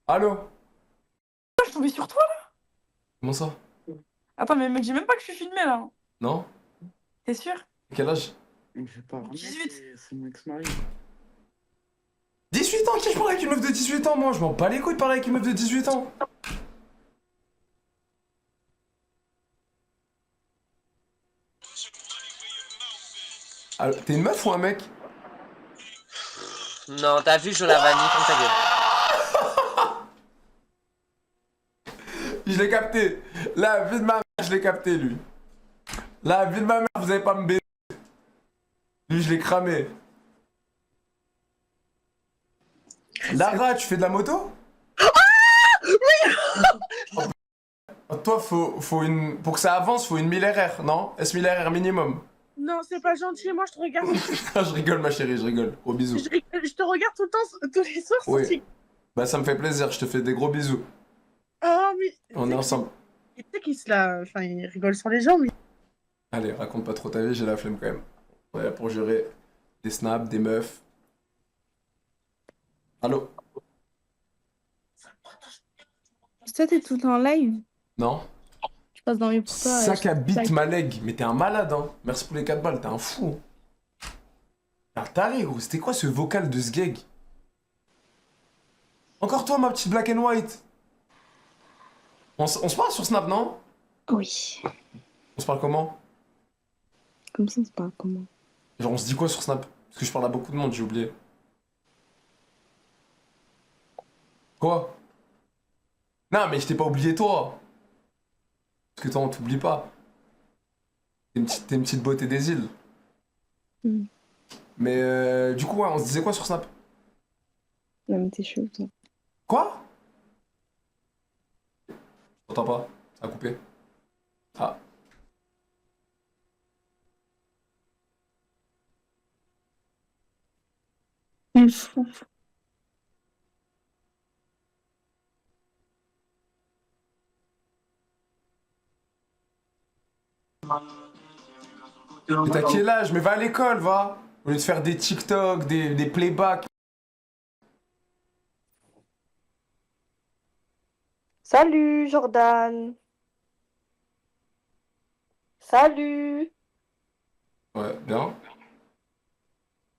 Allô? Je suis tombée sur toi là. Comment ça? Attends, mais mec, j'ai même pas que je suis filmé là. Non? T'es sûr? Quel âge? 18. C'est mon ex-mari. 18 ans? Qui je parle avec une meuf de 18 ans, moi? Je m'en bats les couilles de parler avec une meuf de 18 ans. Ah, t'es une meuf ou un mec? Non, t'as vu, je la vanille comme ta gueule. Je l'ai capté. La vie de ma mère, je l'ai capté, lui. La vie de ma mère, vous allez pas me baiser. Lui, je l'ai cramé. Lara, tu fais de la moto? Oh, toi, faut une... Pour que ça avance, faut une 1000 RR, non? S1000 RR minimum. Non, c'est pas gentil, moi je te regarde. Je rigole, ma chérie, je rigole. Gros bisous. Je te regarde tout le temps, tous les soirs. Oui. Bah, ça me fait plaisir, je te fais des gros bisous. Oh, mais. On est ensemble. Tu sais qu'il se la. Enfin, il rigole sur les gens, mais. Allez, raconte pas trop ta vie, j'ai la flemme quand même. Ouais, pour gérer des snaps, des meufs. Allô? Toi, t'es tout le temps en live. Non? Je passe dans mes poupas. Sac à bite ma leg. Mais t'es un malade, hein. Merci pour les 4 balles, t'es un fou. T'es un taré, gros. C'était quoi ce vocal de ce gag? Encore toi, ma petite black and white. On se parle sur Snap, non? Oui. On se parle comment? Comme ça, c'est pas comment. Genre, on se dit quoi sur Snap? Parce que je parle à beaucoup de monde, j'ai oublié. Quoi? Non, mais je t'ai pas oublié, toi. Parce que toi, on t'oublie pas. T'es une petite beauté des îles. Mm. Mais du coup, ouais, on se disait quoi sur Snap? Non, mais t'es chaud, toi. Quoi? Je t'entends pas, ça a coupé. Ah. Mais t'as quel âge? Mais va à l'école, va! Au lieu de faire des TikTok, des playbacks. Salut Jordan. Salut. Ouais, bien.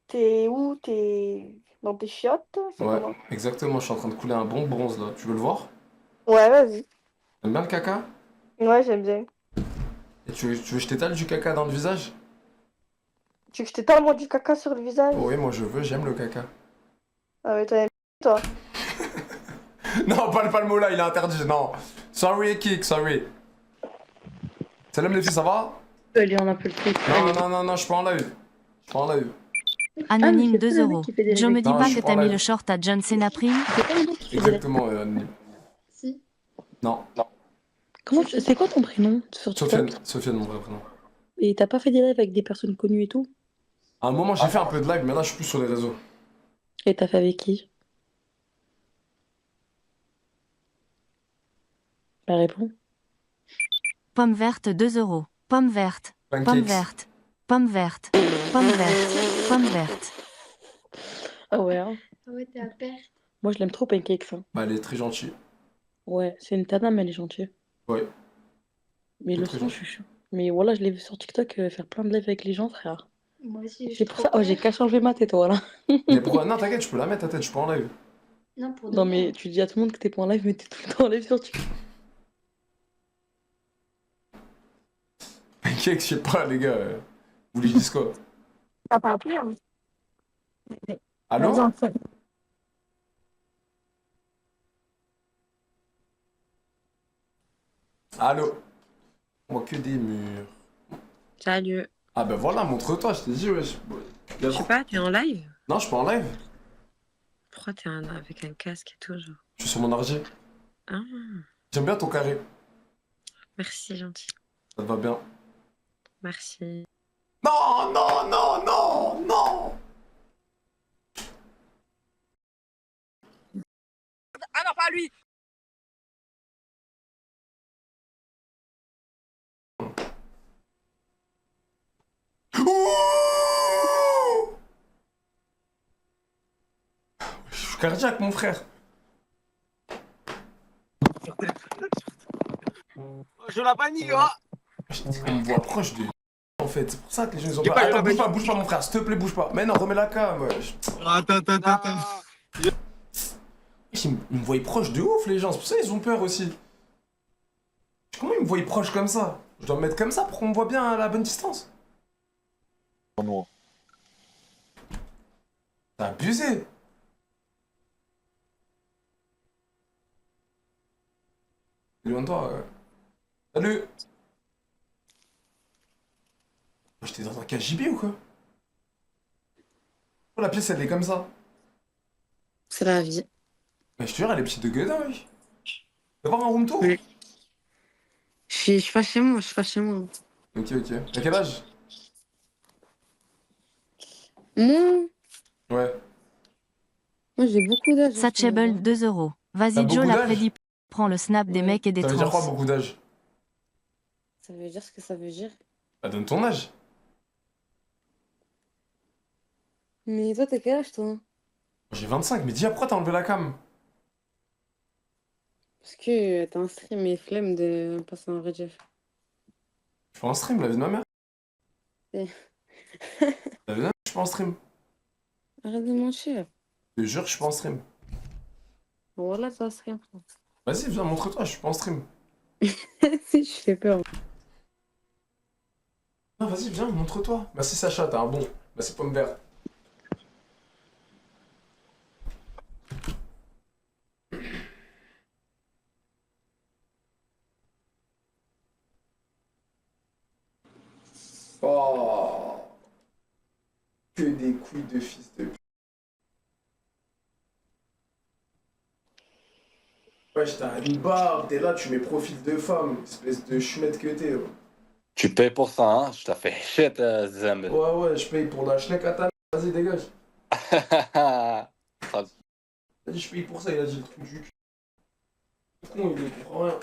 T'es où? T'es dans tes chiottes? C'est Ouais, comment? exactement, je suis en train de couler un bon bronze là. Tu veux le voir? Ouais, vas-y. T'aimes bien le caca? Ouais, j'aime bien. Et tu veux que je t'étale du caca dans le visage? Tu veux que je t'étale moi du caca sur le visage? Oui, moi je veux, j'aime le caca. Ah ouais, toi. Non, pas le mot là, il est interdit, non. Sorry, kick, sorry. Salam les filles, ça va? Allez, on a plus le truc. Non, je suis pas en live. Je suis pas en live. Anonyme c'est 2 pas le mec euros. qui fait des Je me réveils. dis Non, pas je suis que pas en t'as mis live. le short à John Cena Prime. C'est pas le mec qui fait des Exactement, Annie. Si. Non, Comment c'est quoi ton prénom sur TikTok? Sofiane, mon vrai prénom. Et t'as pas fait des lives avec des personnes connues et tout? À un moment, j'ai fait un peu de live, mais là, je suis plus sur les réseaux. Et t'as fait avec qui? Bah réponds. Pomme verte 2 euros. Pomme verte. Pomme Pancakes. verte. Pomme verte. Pomme verte. Pomme verte. Ah ouais, hein. Ah ouais, t'es à perte. Moi je l'aime trop Pancakes. Hein. Bah, elle est très gentille. Ouais, c'est une tana mais elle est gentille. Ouais. Mais le Très son, je suis chaud. Mais voilà, je l'ai vu sur TikTok faire plein de lives avec les gens, frère. Moi aussi, je C'est suis pour trop ça. Oh, j'ai peur. qu'à changer ma tête, voilà. Mais pourquoi? Non, t'inquiète, je peux la mettre, ta tête, je suis pas en live. Non, pour de Non, vrai. mais tu dis à tout le monde que t'es pas en live, mais t'es tout le temps en live sur TikTok. Pancakes, je sais pas, les gars. Vous voulez que je dise quoi? T'as pas appelé, hein? Allô? Vas-y, on fait. Allô? On voit que des murs. Salut. Ah bah voilà, montre-toi, je t'ai dit, wesh. Je sais pas, t'es en live? Non, je suis pas en live. Pourquoi t'es avec un casque et tout, genre? Je suis sur mon ordi. Ah, J'aime bien ton carré. merci, gentil. Ça te va bien. Merci. Non, non, non, non, non! Ah non, pas lui. Ouh, je suis cardiaque, mon frère. Je la panique, hein. On me voit proche de en fait. C'est pour ça que les gens ils ont J'ai pas. pas eu Attends, la bouge pas, mon frère, s'il te plaît, bouge pas. Mais non, remets la cam, wesh. Attends. Ils me voient proche de ouf, les gens. C'est pour ça qu'ils ont peur aussi. Comment ils me voient proche comme ça? Je dois me mettre comme ça pour qu'on me voit bien à la bonne distance. Non. T'as abusé. Éloigne-toi. Salut. J'étais dans un KGB ou quoi? Oh, la pièce elle est comme ça. C'est la vie. Mais je te jure, elle est petite de gueudin, oui. Tu veux voir un room tour? Oui. Je suis pas chez moi, je suis pas chez moi. Ok. T'as quel âge? Moi, Ouais. moi j'ai beaucoup d'âge. Satchable 2 euros. T'as Vas-y, beaucoup Joe, d'âge? l'après-midi. Prends le snap des Ouais. mecs et des Ça veut dire quoi, trans. beaucoup d'âge? Ça veut dire ce que ça veut dire. Bah, donne ton âge. Mais toi, t'as quel âge, toi? J'ai 25, mais dis pourquoi t'as enlevé la cam? Parce que t'as un stream et flemme de passer un vrai Jeff. Je suis en stream, la vie de ma mère. Eh. La vie de ma mère, je suis pas en stream. Arrête de mentir. Je te jure que je suis pas en stream. Voilà, ça se rien. Vas-y, viens, montre-toi, je suis pas en stream. Si, je fais peur. Non, vas-y, viens, montre-toi. Merci Sacha, t'es un bon. Merci Pomme Verte. Oh. Que des couilles de fils de pute. Wesh, t'as une barre, t'es là, tu mets profil de femme, espèce de chumette que t'es. Tu payes pour ça, hein? Je t'ai fait shit, Zambel. Ouais, je paye pour la schneck à ta mère. Vas-y, dégage. Il a dit, je paye pour ça, il a dit le truc du cul. Le con, il comprend rien.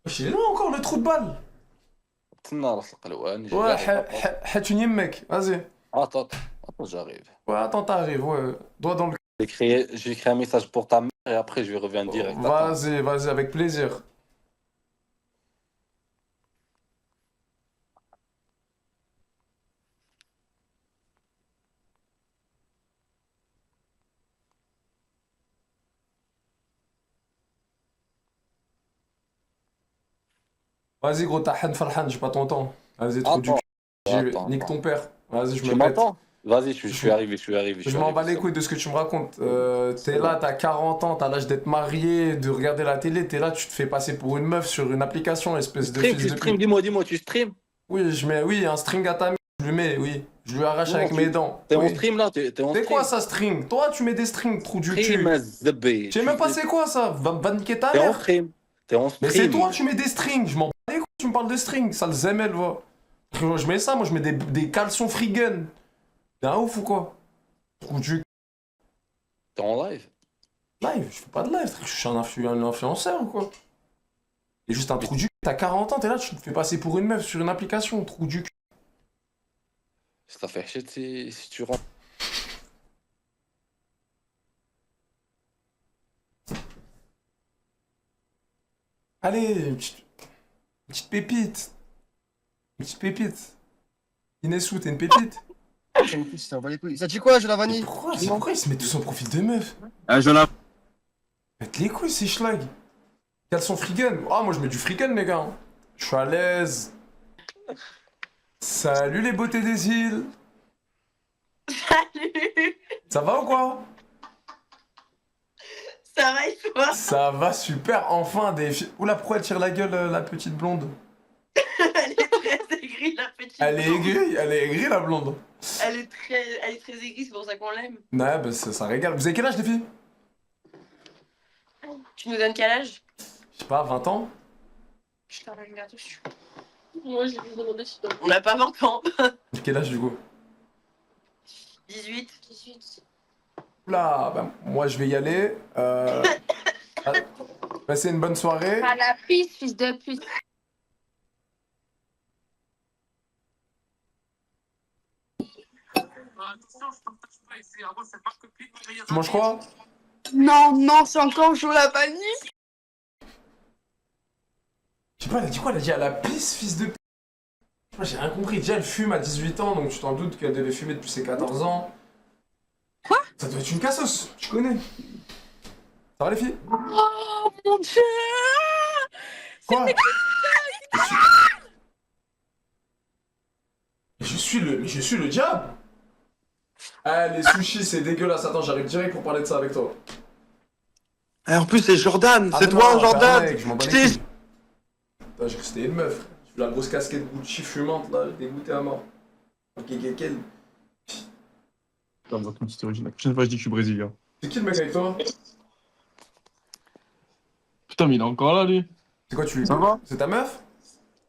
Wesh, il est là encore le trou de balle. Ouais, hâte une mec, vas-y. Attends, j'arrive. Ouais, attends, t'arrives, ouais. Doigt dans le... J'ai écrit un message pour ta mère et après je vais revenir direct. Vas-y, avec plaisir. Vas-y, gros, t'as Farhan, j'ai pas ton temps. Vas-y, trop du cul. Nique ton père. Vas-y, je me mets. Vas-y, je suis arrivé. Je m'en bats les couilles de ce que tu me racontes. T'es là, t'as 40 ans, t'as l'âge d'être marié, de regarder la télé, t'es là, tu te fais passer pour une meuf sur une application, espèce de fils Tu de stream, pute. dis-moi, tu stream? Oui, je mets un string à ta mère, je lui mets, oui. Je lui arrache avec mes dents. T'es en Oui. stream là? T'es en C'est stream? quoi ça, string? Toi, tu mets des strings, trou du cul. Stream, Je sais même pas c'est quoi ça, va niquer ta T'es en mère. stream. T'es en stream. Mais c'est toi, tu mets des strings, je m'en bats les couilles, tu me parles de strings, ça le zemel, va. Je mets ça, moi je mais des caleçons freegun. T'es un ouf ou quoi? Trou du cul. T'es en live? Live? Je fais pas de live, je suis un influenceur ou quoi? T'es juste un trou du cul, t'as 40 ans, t'es là, tu te fais passer pour une meuf sur une application, trou du cul. Ça fait shit si tu rentres. Allez, une petite pépite. Une petite pépite. Inessou, t'es une pépite? Ça dit quoi, je la vanille? Pourquoi il se met tous en profil de meuf? Ah, je la. Faites les couilles, ces schlag. Caleçon freegun. Ah, moi je mets du freegun, les gars. Je suis à l'aise. Salut les beautés des îles. Salut. Ça va ou quoi? Ça va et toi? Ça va super, enfin des filles. Oula, pourquoi elle tire la gueule, la petite blonde? Elle est très aigrie, la petite. Elle est aigrie, la blonde. Elle est très aigrie, c'est pour ça qu'on l'aime. Ouais, bah ça régale. Vous avez quel âge, les filles? Tu nous donnes quel âge? Je sais pas, 20 ans? Putain, la regarde dessus. Moi, j'ai plus demandé si on n'a pas 20 ans. Quel âge du coup? 18. 18. Oula, bah moi je vais y aller. Passez une bonne soirée. À la piste, fils de pute. Tu manges quoi? Non, c'est encore chaud la vanille. Je sais pas, elle a dit quoi? Elle a dit à la pisse, fils de p. Moi j'ai rien compris. Déjà elle fume à 18 ans, donc tu t'en doutes qu'elle devait fumer depuis ses 14 ans. Quoi? Ça doit être une cassos, tu connais. Ça va les filles? Oh mon dieu! Quoi? Mais je suis le diable! Ah, les sushis, c'est dégueulasse. Attends, j'arrive direct pour parler de ça avec toi. Eh, en plus, c'est Jordan, Ah, c'est mais toi, non, Jordan. mec, je m'en bats les couilles. Putain, j'ai cru que c'était une meuf. J'ai vu la grosse casquette Gucci fumante là, j'ai dégoûté à mort. Ok, quel. Putain, votre petite origine. La prochaine fois, je dis que je suis brésilien. C'est qui le mec avec toi? Putain, mais il est encore là, lui. C'est quoi, tu. Ça va? C'est ta meuf?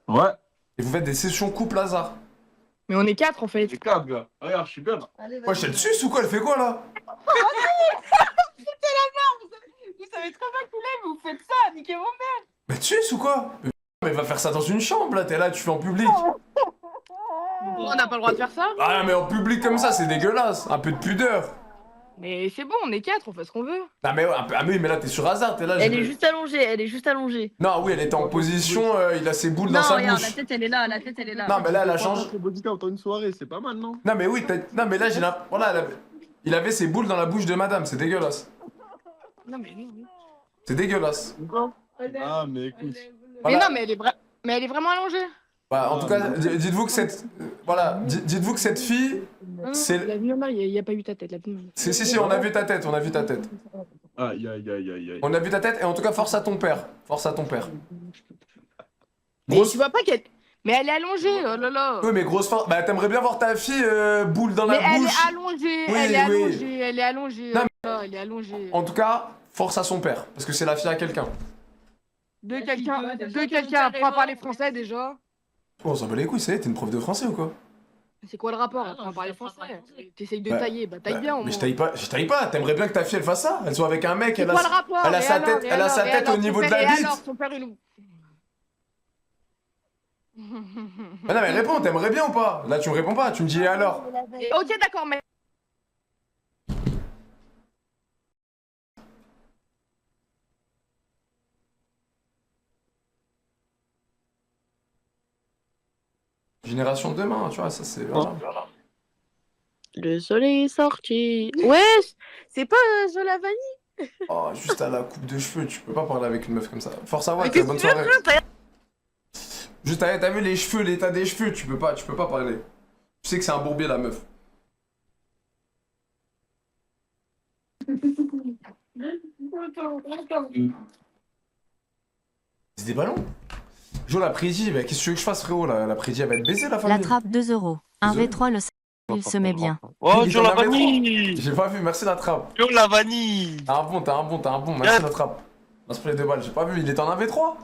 Ouais. Et vous faites des sessions couple hasard? Mais on est 4 en fait. J'ai 4, gars. Regarde, je suis bien là. Ouais, je le suce ou quoi? Elle fait quoi là? C'était la merde. Vous savez très bien que vous l'aimez, vous faites ça, niquez vos mères. Mais tu suces ou quoi? Mais va faire ça dans une chambre là, t'es là, tu fais en public. On n'a pas le droit de faire ça. Ah, mais en public comme ça, c'est dégueulasse. Un peu de pudeur. Mais c'est bon, on est 4, on fait ce qu'on veut. Ah, mais, mais là, t'es sur hasard, t'es là. Elle est juste allongée, Non, oui, elle était en position, il a ses boules Non, dans sa regarde, bouche. la tête elle est là, la tête elle est là. Non, mais là, elle a changé. Ton body count en une soirée, c'est pas mal, non? Non, mais oui, non, mais là, j'ai la. Voilà, il avait ses boules dans la bouche de madame, c'est dégueulasse. Non, mais oui. C'est dégueulasse. Ah, mais écoute. Mais non, mais elle est vraiment allongée. Bah, en tout cas, dites-vous que cette. Voilà, dites-vous que cette fille. C'est. La vie normale, il n'y a pas eu ta tête. Si, on a vu ta tête, on a vu ta tête. Aïe, aïe, aïe, aïe, aïe. On a vu ta tête, et en tout cas, force à ton père. Force à ton père. Mais Grosse. tu vois pas qu'elle. Mais elle est allongée, oh là là. Oui, mais grosse force. Bah, t'aimerais bien voir ta fille boule dans Mais la elle bouche. est allongée, Oui, elle est oui. allongée, elle est allongée. Non, Oh là là, elle est allongée. En tout cas, force à son père, parce que c'est la fille à quelqu'un. De quelqu'un apprend à parler français déjà. Oh, on s'en bat les couilles, t'es une prof de français ou quoi? C'est quoi le rapport? Apprends à parler français. T'essayes de Bah, tailler, bah taille bien au Mais moins. je taille pas, t'aimerais bien que ta fille elle fasse ça? Elle soit avec un mec, C'est elle quoi a, le rapport? elle a Et sa alors, tête, et elle a sa alors, et tête au alors, niveau son de la père- et bite. alors, son père, il est où? Ah non mais réponds, t'aimerais bien ou pas? Là tu me réponds pas, tu me dis et alors? Ok, d'accord, mais. Génération de demain, tu vois, ça c'est... Voilà. Le soleil est sorti. Wesh, c'est pas la vanille. Oh, juste à la coupe de cheveux, tu peux pas parler avec une meuf comme ça. Force à voir, qu'est-ce bonne que tu veux, soirée. frère? Juste, t'as vu les cheveux, l'état des cheveux, tu peux pas parler. Tu sais que c'est un bourbier la meuf. C'est des ballons? Jo, la Prédi, bah, qu'est-ce que tu veux que je fasse, frérot? La Prédi, elle va être baisée, la famille. La trappe 2 €. Un V3, il se met bien. Oh, Il est Joe en la avait vanille. trop. J'ai pas vu, merci la trappe. Joe la vanille. T'as un bon, merci la trappe. Un spray de balle, j'ai pas vu, il est en 1v3.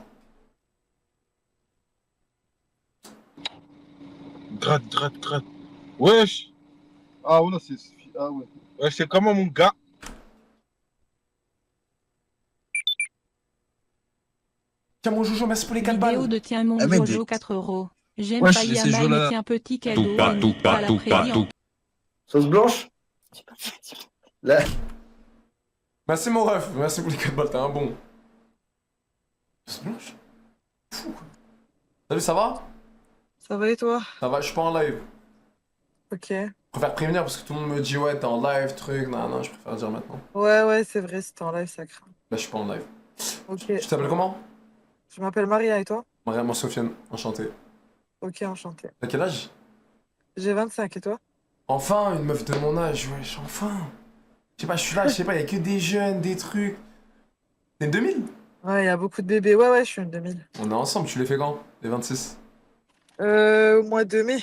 Gratte. Wesh. Ah, voilà, c'est. Ah, ouais. Wesh, c'est comment mon gars? Tiens mon Jojo, merci pour les 4 balles. Vidéo de tiens mon Ah, mais Jojo des- 4 €. J'aime Wesh, pas ces Yamal, jeux-là. mais tiens petit cadeau. Tout pas, et tout n'hésite pas, à tout pas, l'après-dire. tout. Sauce blanche? Là. Merci mon ref, merci pour les 4 balles, t'es un bon. C'est blanche. Fou quoi. Salut, ça va? Ça va et toi? Ça va, je suis pas en live. Ok. Je préfère prévenir parce que tout le monde me dit ouais, t'es en live, truc. Non, je préfère dire maintenant. Ouais, c'est vrai, c'était en live, ça craint. Là, je suis pas en live. Ok. Tu t'appelles comment? Je m'appelle Maria et toi? Mariam Sofiane, enchanté. Ok, enchanté. T'as quel âge? J'ai 25 et toi? Enfin, une meuf de mon âge, wesh, enfin. Je sais pas, je suis là, je sais pas, y'a que des jeunes, des trucs. T'es une 2000? Ouais, il y a beaucoup de bébés. Ouais, je suis une 2000. On est ensemble, tu les fais quand? Les 26. Mois de mai.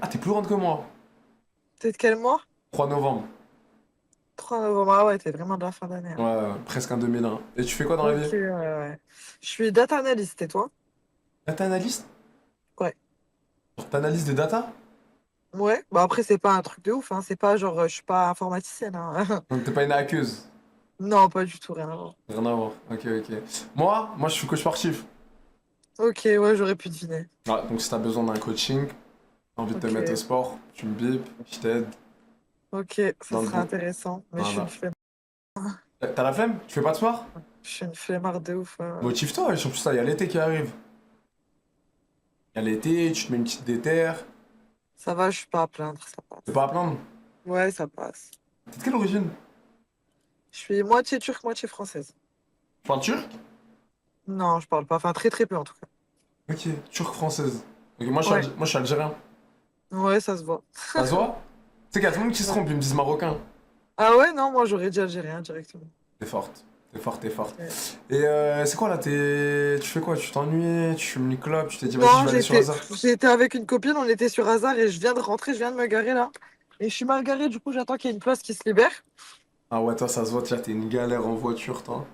Ah, t'es plus grande que moi. T'es de quel mois? 3 novembre. 3 novembre. Ah ouais, t'es vraiment de la fin d'année. Hein. Ouais, presque un 2001. Et tu fais quoi dans la Ok, vie? ouais. Je suis data analyst et toi? Data analyst? Ouais. Genre, t'analyses des data? Ouais, bah après, c'est pas un truc de ouf, hein. C'est pas genre, je suis pas informaticienne, hein. Donc t'es pas une hackeuse? Non, pas du tout, rien à voir. Rien à voir. Ok. Moi, je suis coach sportif. Ok, ouais, j'aurais pu deviner. Ouais, donc si t'as besoin d'un coaching, t'as envie de te Ok. mettre au sport, tu me bipes, je t'aide. Ok, ça Dans le serait groupe. intéressant. Mais je suis Voilà. une flemme. T'as la flemme? Tu fais pas de sport? Je suis une flemmarde de ouf. Motive-toi, wesh, en plus, il y a l'été qui arrive. Il y a l'été, tu te mets une petite déterre. Ça va, je suis pas à plaindre, ça passe. T'es pas à plaindre? Ouais, ça passe. T'es de quelle origine? Je suis moitié turque, moitié française. Tu parles turc? Non, je parle pas. Enfin, très très peu en tout cas. Ok, turc-française. Ok, moi, Ouais. je suis algérien. Ouais, ça se voit. Ça se voit? Tu sais qu'il y a tout le monde qui se trompe, ils me disent marocain. Ah ouais, non, moi j'aurais dit algérien directement. T'es forte. T'es forte. Ouais. Et c'est quoi là? Tu fais quoi? Tu t'ennuies? Tu fumes une clope? Tu t'es dit, vas-y, je Non, vais aller sur hasard. j'étais avec une copine, on était sur hasard et je viens de rentrer, je viens de me garer là. Et je suis mal garée, du coup j'attends qu'il y ait une place qui se libère. Ah ouais, toi, ça se voit, déjà, t'es une galère en voiture, toi.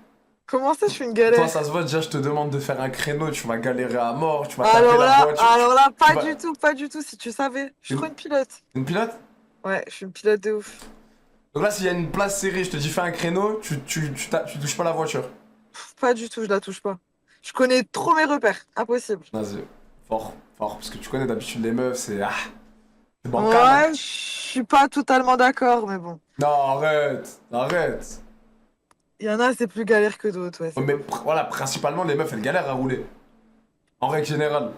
Comment ça, je suis une Toi, galère? ça se voit, déjà, je te demande de faire un créneau, tu vas galérer à mort, tu vas taper Alors la là, voiture. alors là, tu pas vas- du tout, pas du tout, si tu savais. Je suis trop une pilote. Une pilote? Ouais, je suis une pilote de ouf. Donc là, s'il y a une place serrée, je te dis fais un créneau, tu touches pas la voiture. Pas du tout, je la touche pas. Je connais trop mes repères, impossible. Vas-y, fort, parce que tu connais d'habitude les meufs, c'est c'est bancal. Ouais, je suis pas totalement d'accord, mais bon. Non, arrête. Il y en a, c'est plus galère que d'autres, ouais. Ouais, mais voilà, principalement, les meufs, elles galèrent à rouler. En règle générale.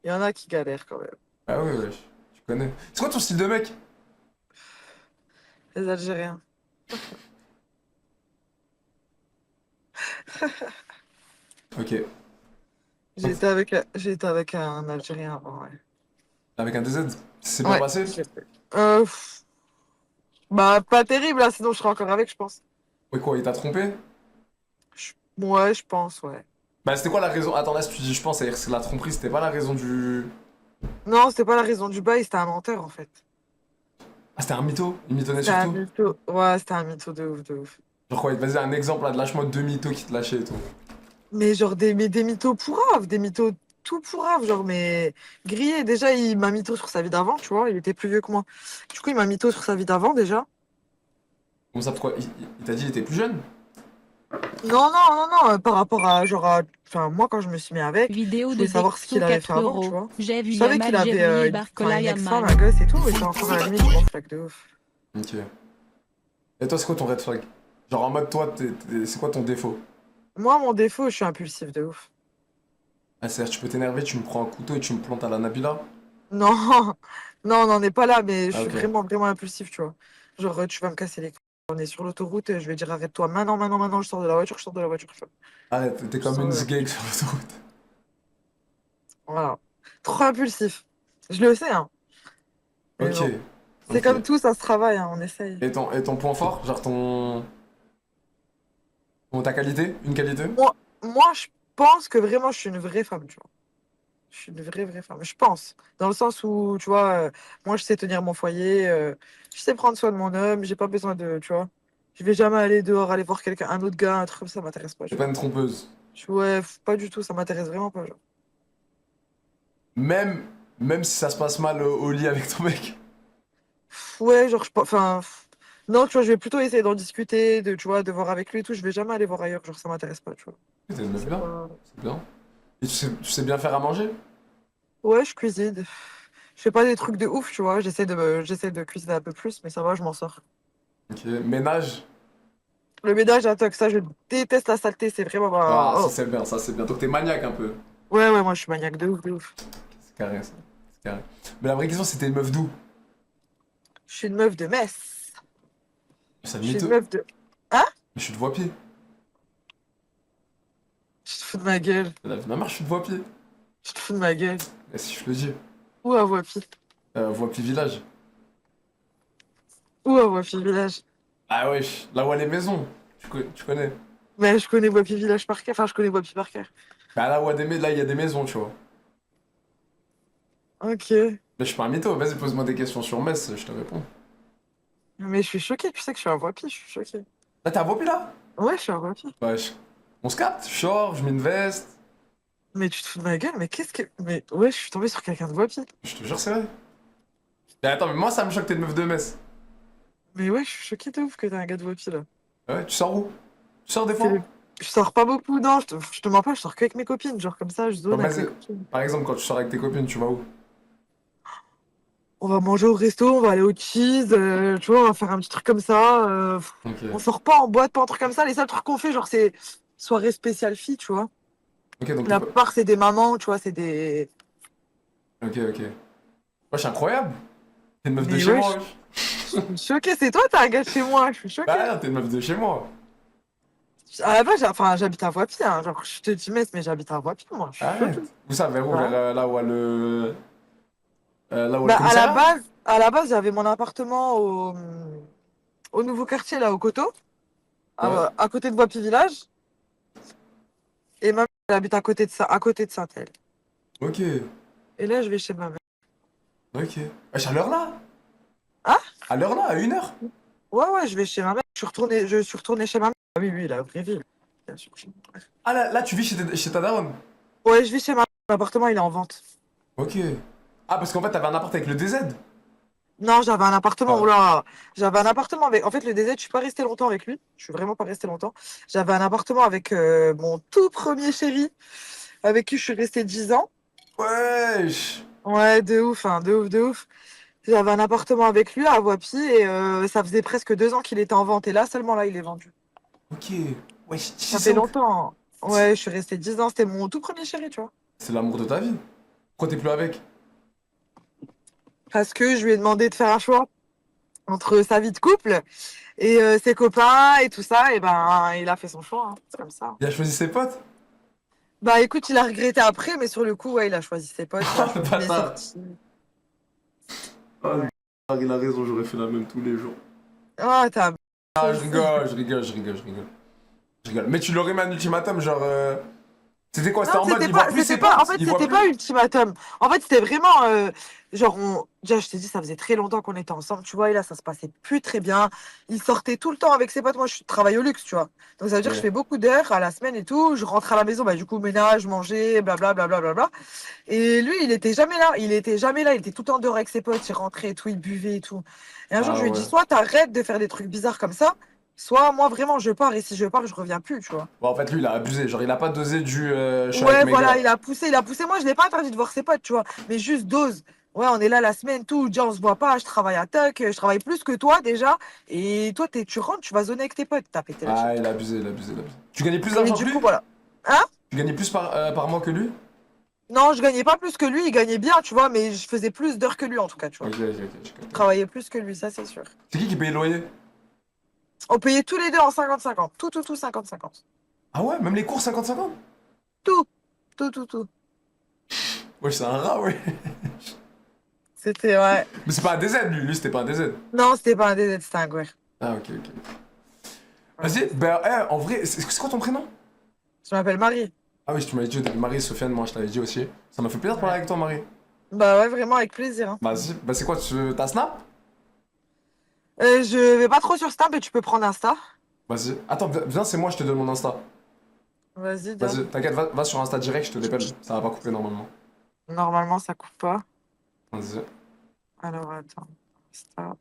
Il y en a qui galèrent quand même. Ah oui, wesh, tu connais. C'est quoi ton style de mec? Les Algériens. Ok. J'ai été avec un Algérien avant, ouais. Avec un DZ, c'est bien Ouais, passé? Bah, pas terrible, là, sinon je serais encore avec, je pense. Oui, quoi, il t'a trompé? Ouais, je pense, ouais. Bah, c'était quoi la raison? Attends, là, si tu dis je pense, c'est-à-dire que c'est la tromperie, c'était pas la raison du. Non, c'était pas la raison du bail, c'était un menteur en fait. Ah, c'était un mytho? Il mythonnait C'était un surtout? mytho. Ouais, c'était un mytho de ouf, de ouf. Genre quoi, vas-y, un exemple là, de lâche-moi deux mythos qui te lâchaient et tout. Mais genre des mythos pourraves, des mythos tout pourraves, genre mais grillé. Déjà, il m'a mytho sur sa vie d'avant, tu vois, il était plus vieux que moi. Du coup, il m'a mytho sur sa vie d'avant déjà. Comment ça, pourquoi? Il t'a dit il était plus jeune? Non, non, non, non, par rapport à genre enfin moi quand je me suis mis avec, Vidéo je de voulais savoir ce qu'il Dexo avait 4 fait avant, tu vois. J'ai Je vu savais qu'il Yamal, avait Gerli, une Barcola, ex-femme, Yamal. un gosse et tout, et c'est encore à la limite, je m'en flag de ouf. Ok. Et toi, c'est quoi ton red flag? Genre en mode, toi, c'est quoi ton défaut? Moi, mon défaut, je suis impulsif de ouf. Ah, c'est-à-dire, tu peux t'énerver, tu me prends un couteau et tu me plantes à la Nabila? Non, non, on n'en est pas là, mais je Ah, suis ok. vraiment, vraiment impulsif, tu vois. Genre, tu vas me casser les couilles. On est sur l'autoroute, je vais dire arrête-toi maintenant, maintenant, maintenant, je sors de la voiture, je sors de la voiture. Tu vois. Arrête, t'es Je comme sors une de la- sgeg sur l'autoroute. Voilà. Trop impulsif. Je le sais, hein. Mais Ok. bon. C'est Ok. comme tout, ça se travaille, hein, on essaye. Et ton point fort? Genre ta qualité? Une qualité? Moi, je pense que vraiment, je suis une vraie femme, tu vois. Je suis une vraie, vraie femme. Je pense. Dans le sens où, tu vois, moi, je sais tenir mon foyer, je sais prendre soin de mon homme, j'ai pas besoin de, tu vois. Je vais jamais aller dehors, aller voir quelqu'un, un autre gars, un truc comme ça, ça m'intéresse pas. T'es Tu pas vois. une trompeuse. Ouais, pas du tout, ça m'intéresse vraiment pas, genre. Même, même si ça se passe mal au lit avec ton mec. Ouais, genre, enfin, non, tu vois, je vais plutôt essayer d'en discuter, de, tu vois, de voir avec lui et tout. Je vais jamais aller voir ailleurs, genre, ça m'intéresse pas, tu vois. T'es une meuf C'est bien. pas- C'est bien. Et tu sais bien faire à manger? Ouais, je cuisine. Je fais pas des trucs de ouf, tu vois. J'essaie de cuisiner un peu plus, mais ça va, je m'en sors. Ok. Ménage? Le ménage, intox, ça, je déteste la saleté, c'est vraiment Ah, ça oh. c'est bien, ça c'est bien. Donc t'es maniaque un peu. Ouais, ouais, moi, je suis maniaque de ouf, de ouf. C'est carré ça. C'est carré. Mais la vraie question c'était une meuf d'où? Je suis une meuf de Metz. C'est le Je suis une mytho. meuf de... Hein? Mais je suis de Voie-Pied. Je te fous de ma gueule. La vie de ma mère, je suis de Voie-Pied. Je te fous de ma gueule. Et si je le dis. Où à Voipy? Voie-Pied village. Où à Voipy Village? Ah wesh, là où a les maisons. Tu connais. Mais je connais Voipy Village par cœur. Enfin, je connais Voipy par cœur. Bah là où là il y a des maisons, tu vois. Ok. Mais je suis pas un mytho, vas-y pose-moi des questions sur Metz, je te réponds. Mais je suis choquée, tu sais que je suis à Voipy, je suis choquée. Là t'es à Voie-Pied là? Ouais, je suis à Voipy. Wesh. On se capte, je sors, je mets une veste. Mais tu te fous de ma gueule, mais qu'est-ce que... Mais ouais, je suis tombée sur quelqu'un de Voipy. Je te jure c'est vrai. Mais attends, mais moi ça me choque que t'es une meuf de Metz. Mais ouais, je suis choquée de ouf que t'es un gars de Voipy, là. Ouais, tu sors où? Tu sors des C'est fois? le- Je sors pas beaucoup, non, je te mens pas, je sors qu'avec mes copines, genre comme ça, je zone Bon, avec vas-y. mes copines. Par exemple quand tu sors avec tes copines, tu vas où? On va manger au resto, on va aller au cheese, tu vois, on va faire un petit truc comme ça. Ok. On sort pas en boîte, pas un truc comme ça. Les seuls trucs qu'on fait, genre, c'est soirée spéciale fille, tu vois. Ok, donc La plupart, c'est des mamans, tu vois, c'est des... Ok, ok. Wesh, incroyable! T'es une meuf de Mais chez wesh. moi, wesh. Je suis choquée, c'est toi, t'es un gars de chez moi, je suis choquée. Bah non, t'es une meuf de chez moi. À la base, enfin, j'habite à Voipy, hein. Genre, je te dis, mais j'habite à Voipy, moi. Je suis Arrête. choquée. Où ça, vers où? Ouais. Vers là où a le. Là où a le Bah, commissariat? à la base, j'avais mon appartement au nouveau quartier, là, au Coteau, Ouais. à côté de Voipy Village. Et ma mère, elle habite à côté de Saint-El. Ok, Et là, je vais chez ma mère. ok. Wesh, à l'heure là? Hein? À l'heure là, à 1h? Ouais, ouais, je vais chez ma mère. Je suis retourné chez ma mère. Ah oui, oui, la vraie vie. Bien sûr. Ah là, tu vis chez ta daronne? Ouais, je vais chez ma mère. L'appartement, il est en vente. Ok. Ah, parce qu'en fait, t'avais un appart avec le DZ? Non, j'avais un appartement. Ah. Oula, j'avais un appartement avec. En fait, le DZ, je suis pas restée longtemps avec lui. Je suis vraiment pas restée longtemps. J'avais un appartement avec mon tout premier chéri, avec qui je suis restée 10 ans. Wesh! Ouais, de ouf, hein, de ouf, de ouf. J'avais un appartement avec lui à Voipy et ça faisait presque 2 ans qu'il était en vente. Et là, seulement là, il est vendu. Ok. Wesh, Ça 10 fait ans. longtemps. Ouais, je suis restée 10 ans. C'était mon tout premier chéri, tu vois. C'est l'amour de ta vie. Pourquoi t'es plus avec? Parce que je lui ai demandé de faire un choix entre sa vie de couple et ses copains et tout ça. Et ben, il a fait son choix. Hein. C'est comme ça. Il a choisi ses potes? Bah écoute, il a regretté après, mais sur le coup, ouais, il a choisi ses potes. Il a choisi les Bâtard. sorties. Ah, il a raison, j'aurais fait la même tous les jours. Oh, t'as. Ah, je rigole. Mais tu l'aurais mis un ultimatum, genre. C'était quoi? C'était Non, en mode, c'était il voit pas, plus ses c'était pas, en potes? fait, Il voit c'était plus? pas ultimatum. En fait, c'était vraiment, genre, déjà, je t'ai dit, ça faisait très longtemps qu'on était ensemble, tu vois, et là, ça se passait plus très bien. Il sortait tout le temps avec ses potes. Moi, je travaille au luxe, tu vois. Donc, ça veut dire que je Ok. fais beaucoup d'heures à la semaine et tout. Je rentre à la maison, bah, du coup, ménage, manger, blablabla, blablabla. Et lui, il était jamais là. Il était jamais là. Il était tout le temps dehors avec ses potes. Il rentrait et tout, il buvait et tout. Et un jour, Ah je lui ai dit, ouais. soit t'arrêtes de faire des trucs bizarres comme ça, soit moi, vraiment, je pars. Et si je pars, je reviens plus, tu vois. Bon, en fait, lui, il a abusé. Genre, il a pas dosé du je suis avec Ouais, mes voilà, gars. il a poussé, il a poussé. Moi, je l'ai pas interdit de voir ses potes, tu vois. Mais juste dose. Ouais, on est là la semaine, tout. Déjà, on se voit pas. Je travaille à Tuck. Je travaille plus que toi, déjà. Et toi, tu rentres, tu vas zoner avec tes potes. T'as pété la Ah, shit. il a abusé, il a abusé, il a abusé. Tu gagnais plus Et d'argent que du lui? coup, voilà. Hein? Tu gagnais plus par mois que lui? Non, je gagnais pas plus que lui. Il gagnait bien, tu vois. Mais je faisais plus d'heures que lui, en tout cas, tu vois. Ok, ok, ok. Je Je capte. travaillais plus que lui, ça, c'est sûr. C'est qui payait le loyer? On payait tous les deux en 50-50. Tout, 50-50. Ah ouais, même les cours 50-50? Tout. Tout. Ouais, c'est un rat, ouais. C'était, ouais. Mais c'est pas un DZ, lui, c'était pas un DZ. Non, c'était pas un DZ, c'était un gouer. Ah, ok, ok. Vas-y, ben, en vrai, c'est quoi ton prénom? Je m'appelle Marie. Ah oui, tu m'avais dit, Marie, Sofiane, moi, je t'avais dit aussi. Ça m'a fait plaisir de parler avec toi, Marie. Bah ouais, vraiment, avec plaisir. Hein. Vas-y, bah c'est quoi, t'as Snap? Je vais pas trop sur Snap, mais tu peux prendre Insta. Vas-y. Attends, viens, c'est moi, je te donne mon Insta. Vas-y, Vas-y, t'inquiète, va sur Insta direct, je te dépelle. Ça va pas couper normalement. Normalement, ça coupe pas. Vas-y. Alors, attends. Insta.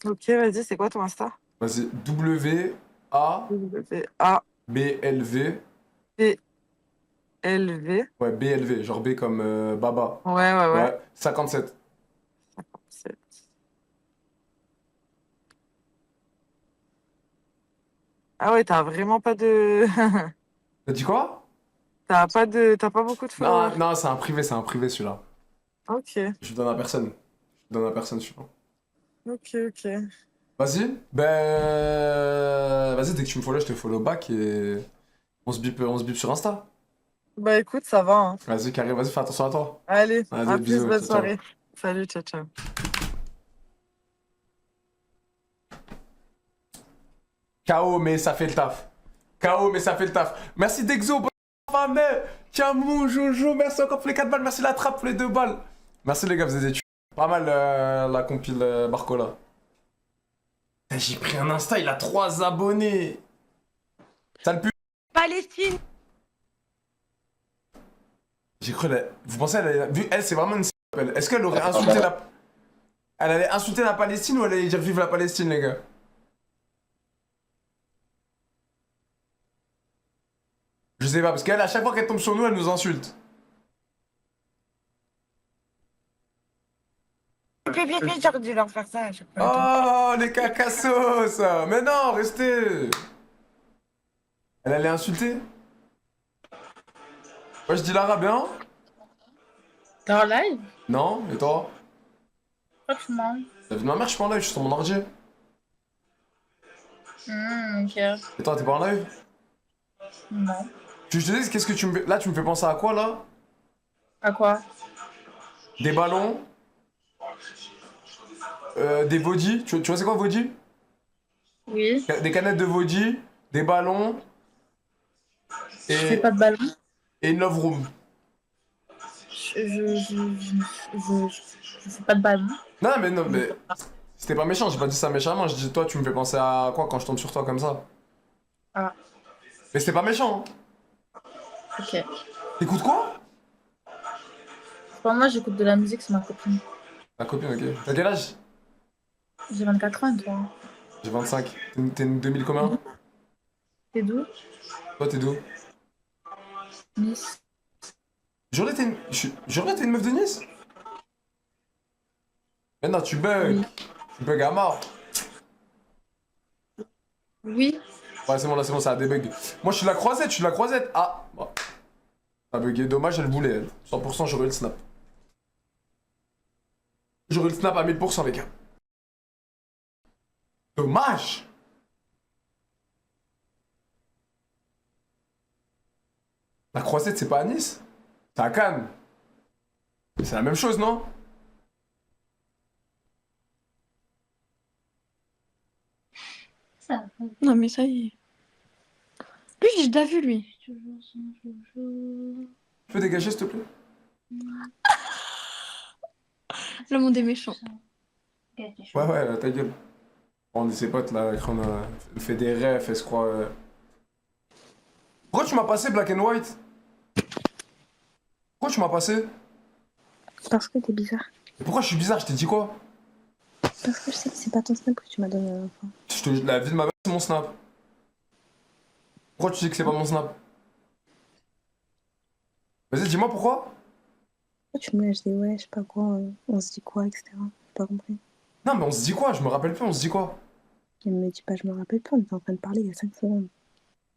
Ok, vas-y, c'est quoi ton Insta? Vas-y, W-A-B-L-V. W-A-B-L-V. Ouais, BLV, genre B comme Baba. Ouais. 57. 57. Ah ouais, t'as vraiment pas de... T'as dit quoi? T'as pas beaucoup de followers. Non, c'est un privé celui-là. Ok, Je le donne à personne. Je le donne à personne celui-là. ok. Vas-y, vas-y, dès que tu me follow, je te follow back et on se bip sur Insta. Bah écoute, ça va. Hein. Vas-y, carré, vas-y, fais attention à toi. Allez, Vas-y, à plus, bisous, bonne ciao, soirée. ciao. Salut, ciao. KO, mais ça fait le taf. Merci Dexo, bonne femme. Tiens, mon Jojo, merci encore pour les 4 balles. Merci la trappe pour les 2 balles. Merci les gars, vous êtes des tueurs. Pas mal la compile Barcola. J'ai pris un Insta, il a 3 abonnés. Ça le pue. Palestine. J'ai cru, vous pensez, elle c'est vraiment une s***. Est-ce qu'elle aurait insulté la... Elle allait insulter la Palestine ou elle allait dire vive la Palestine, les gars? Je sais pas, parce qu'elle, à chaque fois qu'elle tombe sur nous, elle nous insulte. J'aurais dû leur faire ça à chaque fois. Oh, les cacassos. Mais non, restez. Elle allait insulter. Ouais, je dis l'arabe, bien. T'es en live? Non, et toi? Franchement. T'as vu ma mère, je suis pas en live, je suis sur mon ordi. Ok. Et toi, t'es pas en live? Non. Je te dis, qu'est-ce que tu me fais... Là, tu me fais penser à quoi, là? À quoi? Des ballons. Des vodis. Tu vois c'est quoi vodis? Oui. Des canettes de vodis, des ballons. Je fais pas de ballon. Et une love room. Je fais pas de ballon. Non, mais... C'était pas méchant, j'ai pas dit ça méchamment. Je dis, toi, tu me fais penser à quoi quand je tombe sur toi comme ça? Ah. Mais c'était pas méchant. Ok. T'écoutes quoi? Pour moi, j'écoute de la musique, c'est ma copine. Ta copine, ok. T'as quel âge? J'ai 24 ans, toi. J'ai 25. T'es une 2000 combien? T'es d'où? Toi, t'es d'où? Nice. J'aurais été une meuf de Nice? Mais non, tu bugs. Oui. Tu bugs à mort. Oui. Ouais, c'est bon, là, c'est bon, ça a des bugs. Moi, je suis la croisette, Ah, bon. Ça a bugué, dommage, elle voulait, elle. 100%, j'aurais eu le snap. J'aurais eu le snap à 1000%, les gars. Dommage. La croisette, c'est pas à Nice? C'est à Cannes. C'est la même chose, non? Non, mais ça y est. Lui, j'ai déjà vu, lui. Tu peux dégager, s'il te plaît? Le monde est méchant. Ouais, ta gueule. On est ses potes là, elle fait des refs, elle se croit. Pourquoi tu m'as passé Black and White? Pourquoi tu m'as passé? Parce que t'es bizarre. Et pourquoi je suis bizarre? Je t'ai dit quoi? Parce que je sais que c'est pas ton snap que tu m'as donné la dernière fois. La vie de ma mère, c'est mon snap. Pourquoi tu sais que c'est pas mon snap? Vas-y, dis-moi pourquoi? Pourquoi tu me lâches des ouais, je sais pas quoi, on se dit quoi, etc. J'ai pas compris. Non, mais on se dit quoi? Je me rappelle plus, on se dit quoi? Il me dit pas, je me rappelle pas, on était en train de parler il y a 5 secondes.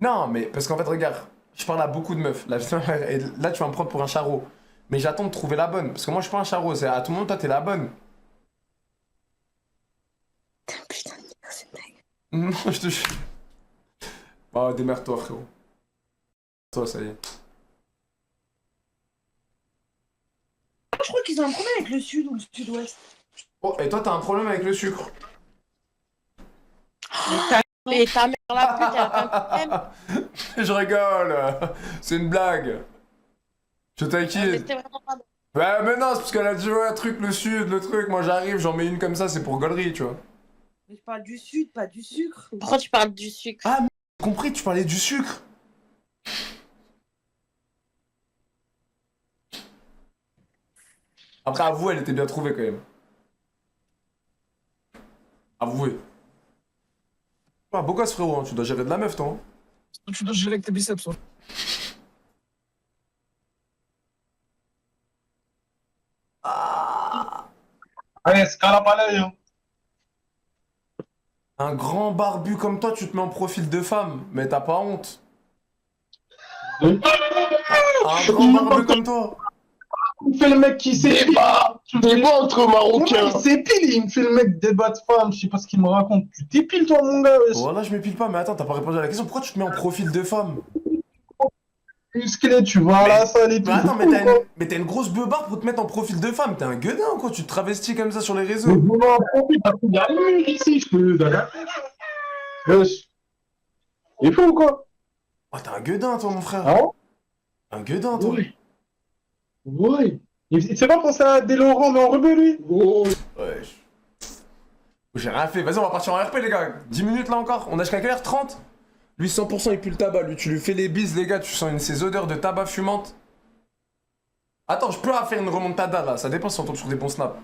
Non, mais parce qu'en fait, regarde, je parle à beaucoup de meufs. La vie de ma mère, et là, tu vas me prendre pour un charreau. Mais j'attends de trouver la bonne. Parce que moi, je suis pas un charreau, c'est à tout le monde, toi, t'es la bonne. Putain, c'est une blague. Non, je te jure. Bah, démerde-toi, frérot. Toi, ça y est. Je crois qu'ils ont un problème avec le sud ou le sud-ouest. Oh, et toi, t'as un problème avec le sucre? Mais ta mère la pute, elle a pas de problème. Je rigole. C'est une blague. Je Mais t'inquiète. c'était vraiment pas bon. Ouais, mais non, c'est parce qu'elle a dit, ouais, truc, le sud, le truc. Moi, j'arrive, j'en mets une comme ça, c'est pour gaulerie, tu vois. Mais je parle du sud, pas du sucre. Pourquoi tu parles du sucre? Ah, mais j'ai compris, tu parlais du sucre. Après, avoue, elle était bien trouvée quand même. Avouez. Ah, beau gosse, frérot, hein. Tu dois gérer de la meuf, toi. Hein. Tu dois gérer avec tes biceps, hein. Allez, scalapalais, hein. Un grand barbu comme toi, tu te mets en profil de femme, mais t'as pas honte. Un grand barbu comme toi. Il me fait le mec qui s'épile. T'es bon entre Marocains. Il s'épile, il me fait le mec débat de femme, je sais pas ce qu'il me raconte. Tu t'épiles toi mon gars, wesh. Voilà, je m'épile pas, mais attends, t'as pas répondu à la question. Pourquoi tu te mets en profil de femme? Musclé, tu vas à la salle et tout. Mais attends, mais t'as une grosse beubarde pour te mettre en profil de femme. T'es un gueudin, quoi. Tu te travestis comme ça sur les réseaux. Mais vous m'en profite parce qu'il y a une mur ici, je peux. Wesh. Il faut ou quoi? Oh, t'es un gueudin, toi, mon frère. Ah ouais? Un gueudin, toi. Oui. Oui. Il s'est pas pensé à des Laurent, mais en rebeu, lui. Ouais. J'ai rien fait. Vas-y, on va partir en RP, les gars. 10 minutes là encore. On a jusqu'à quelle heure? 30? Lui, 100%, il pue le tabac. Lui, tu lui fais les bises, les gars. Tu sens ces odeurs de tabac fumante. Attends, je peux faire une remontada là. Ça dépend si on tombe sur des bons snaps.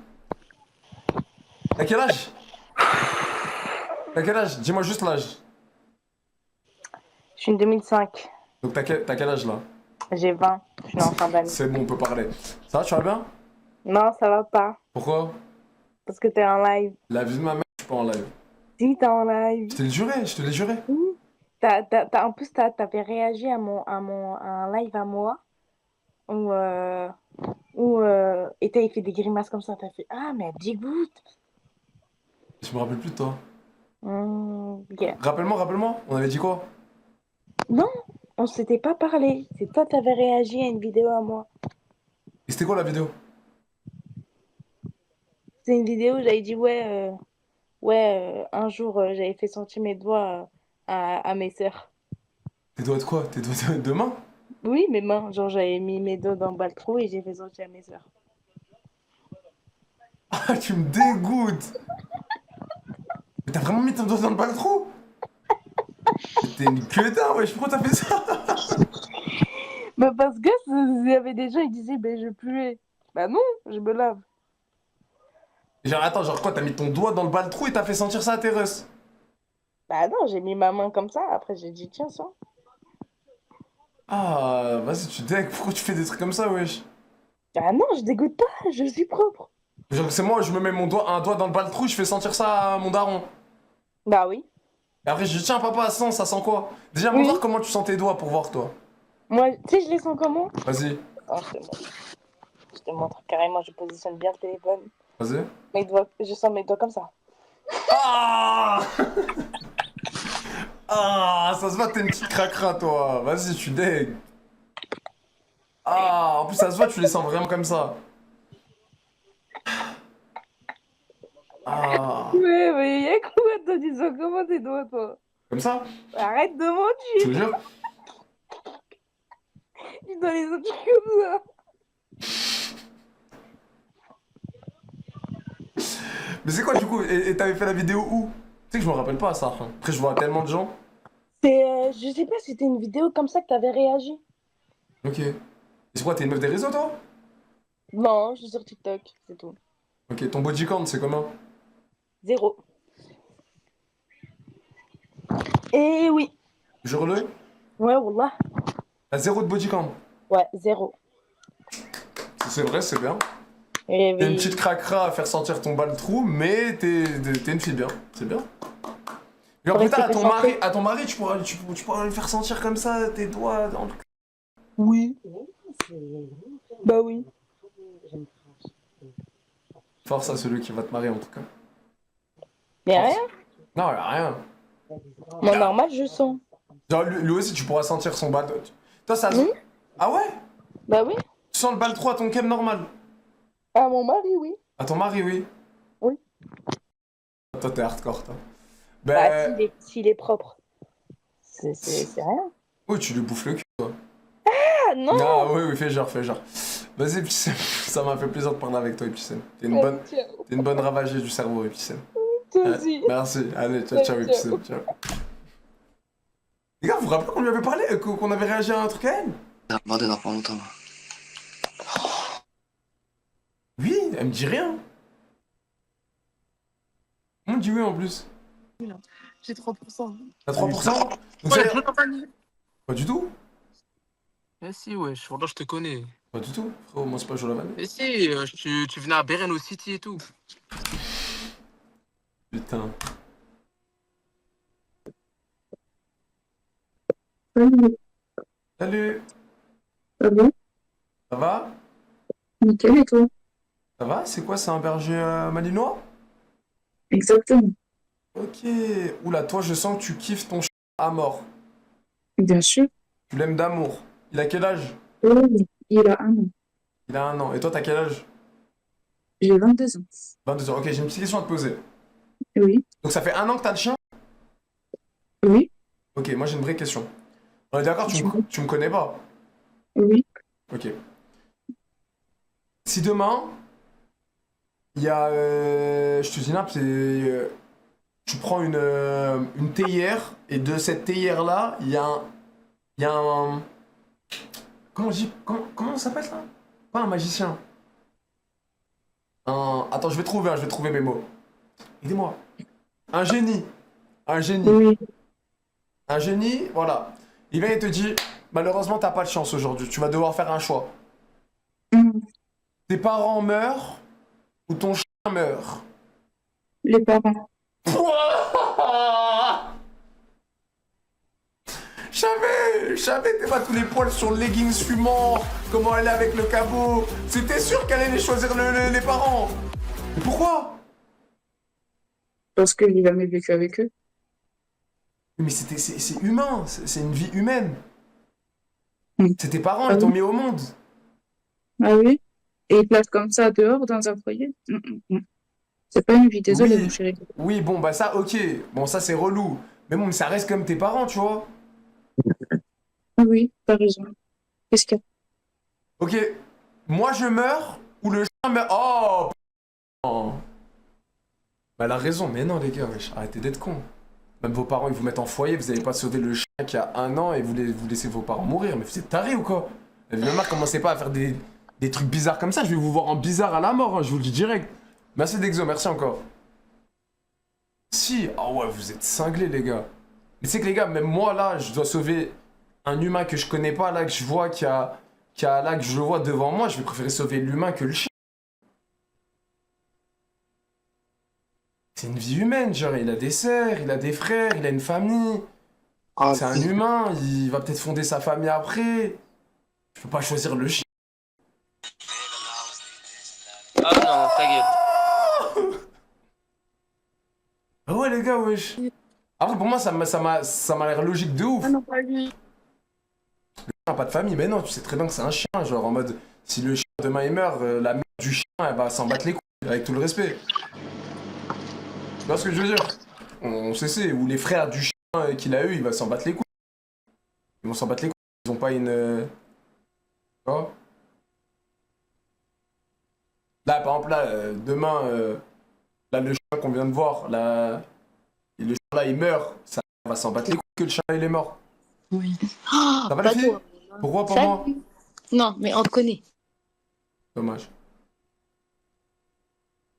T'as quel âge? T'as quel âge? Dis-moi juste l'âge. Je suis une 2005. Donc, t'as quel âge là? J'ai 20. Je suis en fin d'année. C'est bon, on peut parler. Ça va, tu vas bien? Non, ça va pas. Pourquoi? Parce que t'es en live. La vie de ma mère, je suis pas en live. Si, t'es en live. Je te l'ai juré, je te l'ai juré. En plus, t'avais réagi à un live à moi où et t'avais fait des grimaces comme ça. T'as fait ah, mais elle dégoûte. Je me rappelle plus de toi. Yeah. Rappelle-moi, on avait dit quoi? Non, on s'était pas parlé. C'est toi, t'avais réagi à une vidéo à moi. Et c'était quoi la vidéo? C'est une vidéo où j'avais dit un jour j'avais fait sentir mes doigts à mes sœurs. Tes doigts de quoi? Tes doigts de main? Oui, mes mains. Genre, j'avais mis mes doigts dans le baltrou et j'ai fait sentir à mes sœurs. Ah, tu me dégoûtes! Mais t'as vraiment mis ton doigt dans le baltrou? T'es une queudin, wesh, pourquoi t'as fait ça? Bah parce que il y avait des gens, ils disaient, je puais. Bah non, je me lave. Genre, attends, genre quoi, t'as mis ton doigt dans le baltrou et t'as fait sentir ça à tes russes? Bah non, j'ai mis ma main comme ça, après j'ai dit, tiens, ça. Ah, vas-y, tu dégues, pourquoi tu fais des trucs comme ça, wesh? Ah non, je dégoûte pas, je suis propre. Genre, c'est moi, je me mets un doigt dans le baltrou, je fais sentir ça à mon daron. Bah oui. Et après, je dis, tiens, papa, ça sent quoi? Déjà, montre comment tu sens tes doigts pour voir, toi. Moi, tu sais, je les sens comment? Vas-y. Oh, je te montre carrément, je positionne bien le téléphone. Vas-y. Mes doigts, je sens mes doigts comme ça. Ah ah, ça se voit, t'es une petite cracra, toi. Vas-y, tu dégues. Ah, en plus, ça se voit, tu les sens vraiment comme ça. Ah. Ouais, mais y'a quoi, toi, tu sens comment tes doigts, toi? Comme ça? Arrête de mentir. Je te jure. Il doit les autres comme ça. Mais c'est quoi du coup? Et t'avais fait la vidéo où? Tu sais que je me rappelle pas ça. Après, je vois tellement de gens. Je sais pas si c'était une vidéo comme ça que t'avais réagi. Ok. Et c'est quoi, t'es une meuf des réseaux toi? Non, je suis sur TikTok, c'est tout. Ok, ton body count c'est comment? 0. Et oui. Jure-le? Ouais, wallah. T'as 0 de body count? Ouais, 0. C'est vrai, c'est bien. Et T'es une oui. petite cracra à faire sentir ton bas le trou, mais t'es une fille bien. C'est bien. Et alors Ouais, plus tard, c'est à ton mari, tu pourras lui faire sentir comme ça tes doigts dans le... Oui. Bah oui. Force à celui qui va te marier en tout cas. Y'a rien. Non, y'a rien. Moi, normal, je sens. Genre, lui aussi, tu pourras sentir son bas. Toi, ça se... Ah ouais? Bah oui. Tu sens le bas le trou à ton kem normal? À mon mari, oui. À ton mari, oui. Oui. Toi, t'es hardcore, toi. Bah, s'il est propre. C'est rien. Oui, tu lui bouffes le cul, toi. Ah, non. Ah oui, fais genre. Vas-y, Epicène. Ça m'a fait plaisir de parler avec toi, Epicène. T'es une bonne ravagée du cerveau, Epicène. Toi aussi. Merci. Allez, ciao, Epicène. Ciao. Les gars, vous vous rappelez qu'on lui avait parlé, qu'on avait réagi à un truc à elle? Elle a demandé dans pas longtemps. Oui, elle me dit rien. On me dit oui en plus. J'ai 3%. T'as 3%? Donc Ouais, ça- je t'en parle. Pas du tout. Eh si, wesh, pourtant je te connais. Pas du tout. Frérot, moi c'est pas Jolavan. Eh si, tu venais à Bereno City et tout. Putain. Salut. Salut. Ça va? Nickel, et toi? Ça va? C'est quoi, c'est un berger malinois? Exactement. Ok. Oula, toi je sens que tu kiffes ton chien à mort. Bien sûr. Tu l'aimes d'amour. Il a quel âge? Oui, il a 1 an. Il a 1 an. Et toi t'as quel âge? J'ai 22 ans. 22 ans. Ok, j'ai une petite question à te poser. Oui. Donc ça fait 1 an que t'as le chien? Oui. Ok, moi j'ai une vraie question. On est d'accord, tu me connais pas? Oui. Ok. Si demain, il y a... je te dis n'importe, tu prends une théière, et de cette théière-là, il y a un... Comment on dit? Comment ça s'appelle ça? Pas un magicien. Attends, je vais trouver mes mots. Aidez-moi. Un génie. Un génie. Oui. Un génie, voilà. Il vient et te dit, malheureusement, t'as pas de chance aujourd'hui. Tu vas devoir faire un choix. Tes parents meurent ou ton chien meurt? Les parents. Je savais, t'es pas tous les poils sur le leggings fumant, comment elle est avec le cabot. C'était sûr qu'elle allait choisir les parents. Mais pourquoi? Parce qu'il a jamais vécu avec eux. Mais c'est humain, c'est une vie humaine. C'est tes parents, ils t'ont mis au monde. Ah oui? Et il place comme ça dehors dans un foyer? C'est pas une vie, désolé, Oui. mon chéri. Oui, bon, bah ça, ok. Bon, ça, c'est relou. Mais bon, ça reste comme tes parents, tu vois. Ah oui, t'as raison. Qu'est-ce qu'il y a? Ok, moi je meurs ou le chien meurt. Oh, putain. Bah, elle a raison, mais non, les gars, wesh, arrêtez d'être cons. Même vos parents, ils vous mettent en foyer, vous n'allez pas sauver le chien qui a 1 an et vous laissez vos parents mourir. Mais vous êtes tarés ou quoi? Évidemment, commencez pas à faire des trucs bizarres comme ça, je vais vous voir en bizarre à la mort, hein, je vous le dis direct. Merci Dexo, merci encore. Si, oh ouais, vous êtes cinglés, les gars. Mais c'est que les gars, même moi là, je dois sauver un humain que je connais pas, là, que je vois, là, que je le vois devant moi, je vais préférer sauver l'humain que le chien. C'est une vie humaine, genre, il a des sœurs, il a des frères, il a une famille. C'est un humain, il va peut-être fonder sa famille après. Je peux pas choisir le chien. Ah non, ta gueule. Ah ouais, les gars, wesh. Après, pour moi, ça m'a l'air logique de ouf. Ah non, pas lui. Le chien a pas de famille, mais non, tu sais très bien que c'est un chien. Genre, en mode, si le chien demain il meurt, la mère du chien, elle va s'en battre les couilles, avec tout le respect. Tu vois ce que je veux dire? On sait, ou les frères du chien qu'il a eu, il va s'en battre les couilles. Ils vont s'en battre les couilles. Ils ont pas par exemple, là, demain, là, le chien qu'on vient de voir, là, et le chien là, il meurt, ça va s'en battre les couilles que le chien il est mort. Oui. Ça va, les filles? Pourquoi pas moi? Non, mais on te connaît. Dommage.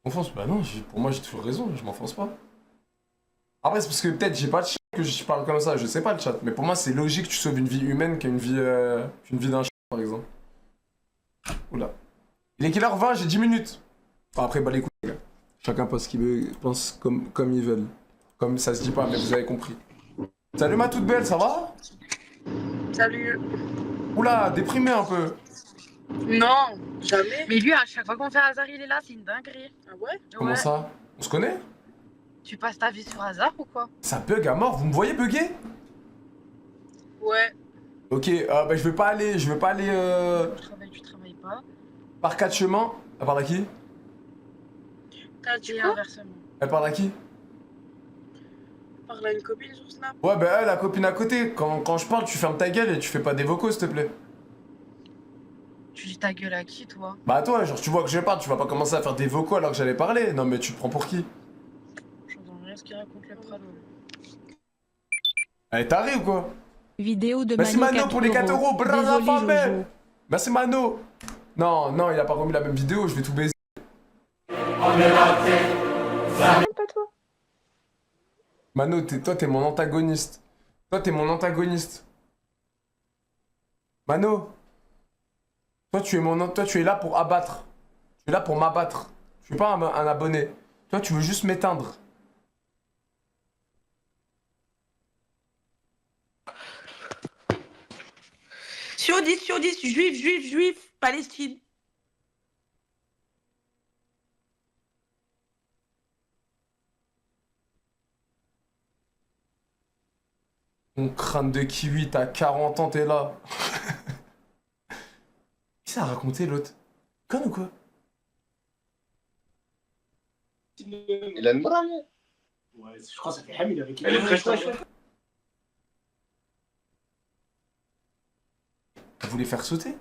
M'enfonce? Bah non, pour moi, j'ai toujours raison, je m'enfonce pas. Après, c'est parce que peut-être j'ai pas de chien que je parle comme ça, je sais pas le chat. Mais pour moi, c'est logique que tu sauves une vie humaine qu'une vie d'un chien, par exemple. Oula. Il est quelle heure 20? J'ai 10 minutes. Enfin, après, bah les couilles, les gars. Chacun pense qu'il veut, pense comme ils veulent. Comme ça se dit pas, mais vous avez compris. Salut ma toute belle, ça va? Salut. Oula, déprimé un peu. Non, jamais. Mais lui, à chaque fois qu'on fait hasard, il est là, c'est une dinguerie. Ah ouais? Comment ça? On se connaît? Tu passes ta vie sur hasard ou quoi? Ça bug à mort, vous me voyez bugger? Ouais. Ok, bah je vais pas aller, Tu travailles pas. par 4 chemins. Elle parle à qui? T'as dit inversement. Elle parle à qui? Parle à une copine sur Snap. Ouais, bah elle, la copine à côté. Quand je parle, tu fermes ta gueule et tu fais pas des vocaux, s'il te plaît. Tu dis ta gueule à qui, toi? Bah toi, genre tu vois que je parle, tu vas pas commencer à faire des vocaux alors que j'allais parler. Non mais tu te prends pour qui? J'entends rien ce qu'il raconte le prado. Elle est tarée ou quoi? Vidéo de Merci Mano Mano pour les 4 euros, bravo Désolé, Fabel. Jojo. Merci Mano. Non, non, il a pas remis la même vidéo, je vais tout baiser. Pas toi. Mano, toi t'es mon antagoniste. Toi t'es mon antagoniste. Mano. Toi tu es là pour abattre. Tu es là pour m'abattre. Je suis pas un abonné. Toi tu veux juste m'éteindre. Sur 10, juif, Palestine. Mon crâne de kiwi, t'as 40 ans, t'es là. Qui ça a raconté l'autre? Conne ou quoi? Il a une brave. Ouais, je crois que ça fait Hamid avec Elle est fraîche, ta Vous voulez faire sauter?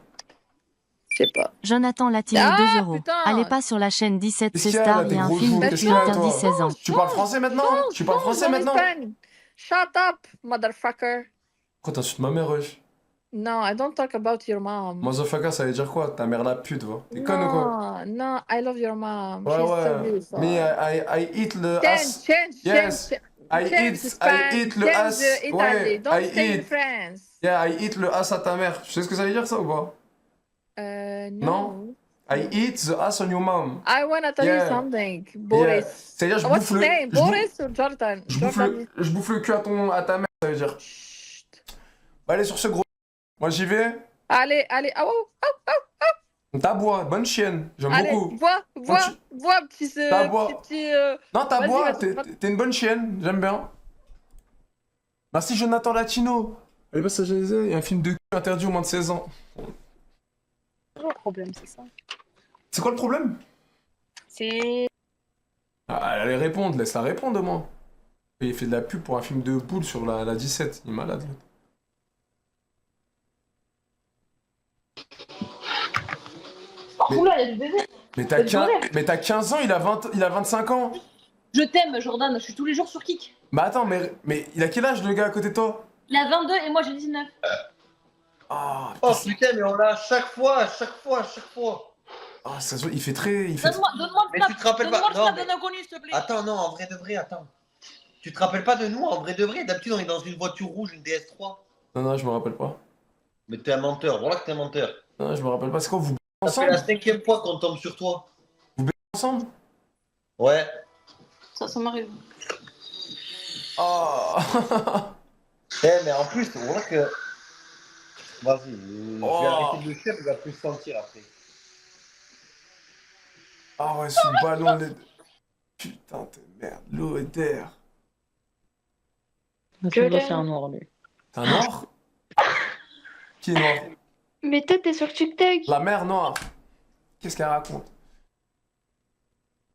Je sais pas. Jonathan Latino Ah, 2 euros. putain. Allez pas sur la chaîne 17 Qu'est-ce ce qu'il y a, star, là, il y a tes un gros film joues? qui Qu'est-ce qu'il y a, interdit toi 16 ans. Tu parles français maintenant? Tu parles français maintenant? Shut up, motherfucker. Pourquoi t'insultes ma mère, wesh? No, I don't talk about your mom. Motherfucker, ça veut dire quoi? Ta mère la pute, va. T'es conne ou quoi? No, I love your mom. Ouais, She's so ouais. beautiful. Mais I eat le ass. Yes. I eat le ass. Ouais, Don't I stay in eat. France. Yeah, I eat le ass à ta mère. Tu sais ce que ça veut dire, ça ou pas? Non? I eat the ass on your mom. I wanna tell Yeah. you something, Boris. Yeah. C'est-à-dire, je What's bouffe his name? je bouffe- Boris or Jordan? je bouffe le cul à ta mère, ça veut dire. Bah, allez sur ce gros. Moi, j'y vais. Allez, T'as bois, bonne chienne. J'aime allez, beaucoup. bois, petit, T'as bois. petit, Non, t'as vas-y, bois, vas-y. t'es une bonne chienne, j'aime bien. Merci Jonathan Latino. Allez, bah, ça, il y a un film de cul interdit au moins de 16 ans. C'est le problème, c'est ça. C'est quoi le problème? C'est. Ah, allez répondre, laisse-la répondre au moins. Il fait de la pub pour un film de boule sur la 17, il est malade. l'autre. Oula, il y a du bébé. Mais Faites jouer. t'as 15 ans, il a 25 ans. Je t'aime, Jordan, je suis tous les jours sur Kik. Bah attends, mais il a quel âge le gars à côté de toi? Il a 22 et moi j'ai 19. Ah, Oh putain, mais on l'a à chaque fois. ah, ça se voit, il fait très... Donne-moi le Mais snap. tu te rappelles pas? Donne-moi le Non, snap mais- d'un inconnu, s'il te plaît. Attends, non, en vrai de vrai, attends. Tu te rappelles pas de nous en vrai de vrai? D'habitude, on est dans une voiture rouge, une DS3. Non, je me rappelle pas. Mais t'es un menteur, voilà que t'es un menteur. Non, je me rappelle pas. C'est quoi, vous Ça fait ensemble? la 5e fois qu'on tombe sur toi. Ensemble? Ouais. Ça m'arrive. Oh. Mais en plus, voilà que. Vas-y, je vais arrêter de le faire, il va plus se sentir après. Ah ouais, ce ballon, les... Putain, t'es merde, l'eau et d'air. C'est un noir, lui. T'es un noir? Qui est noir? Mais toi, t'es sur TikTok. La mère noire. Qu'est-ce qu'elle raconte?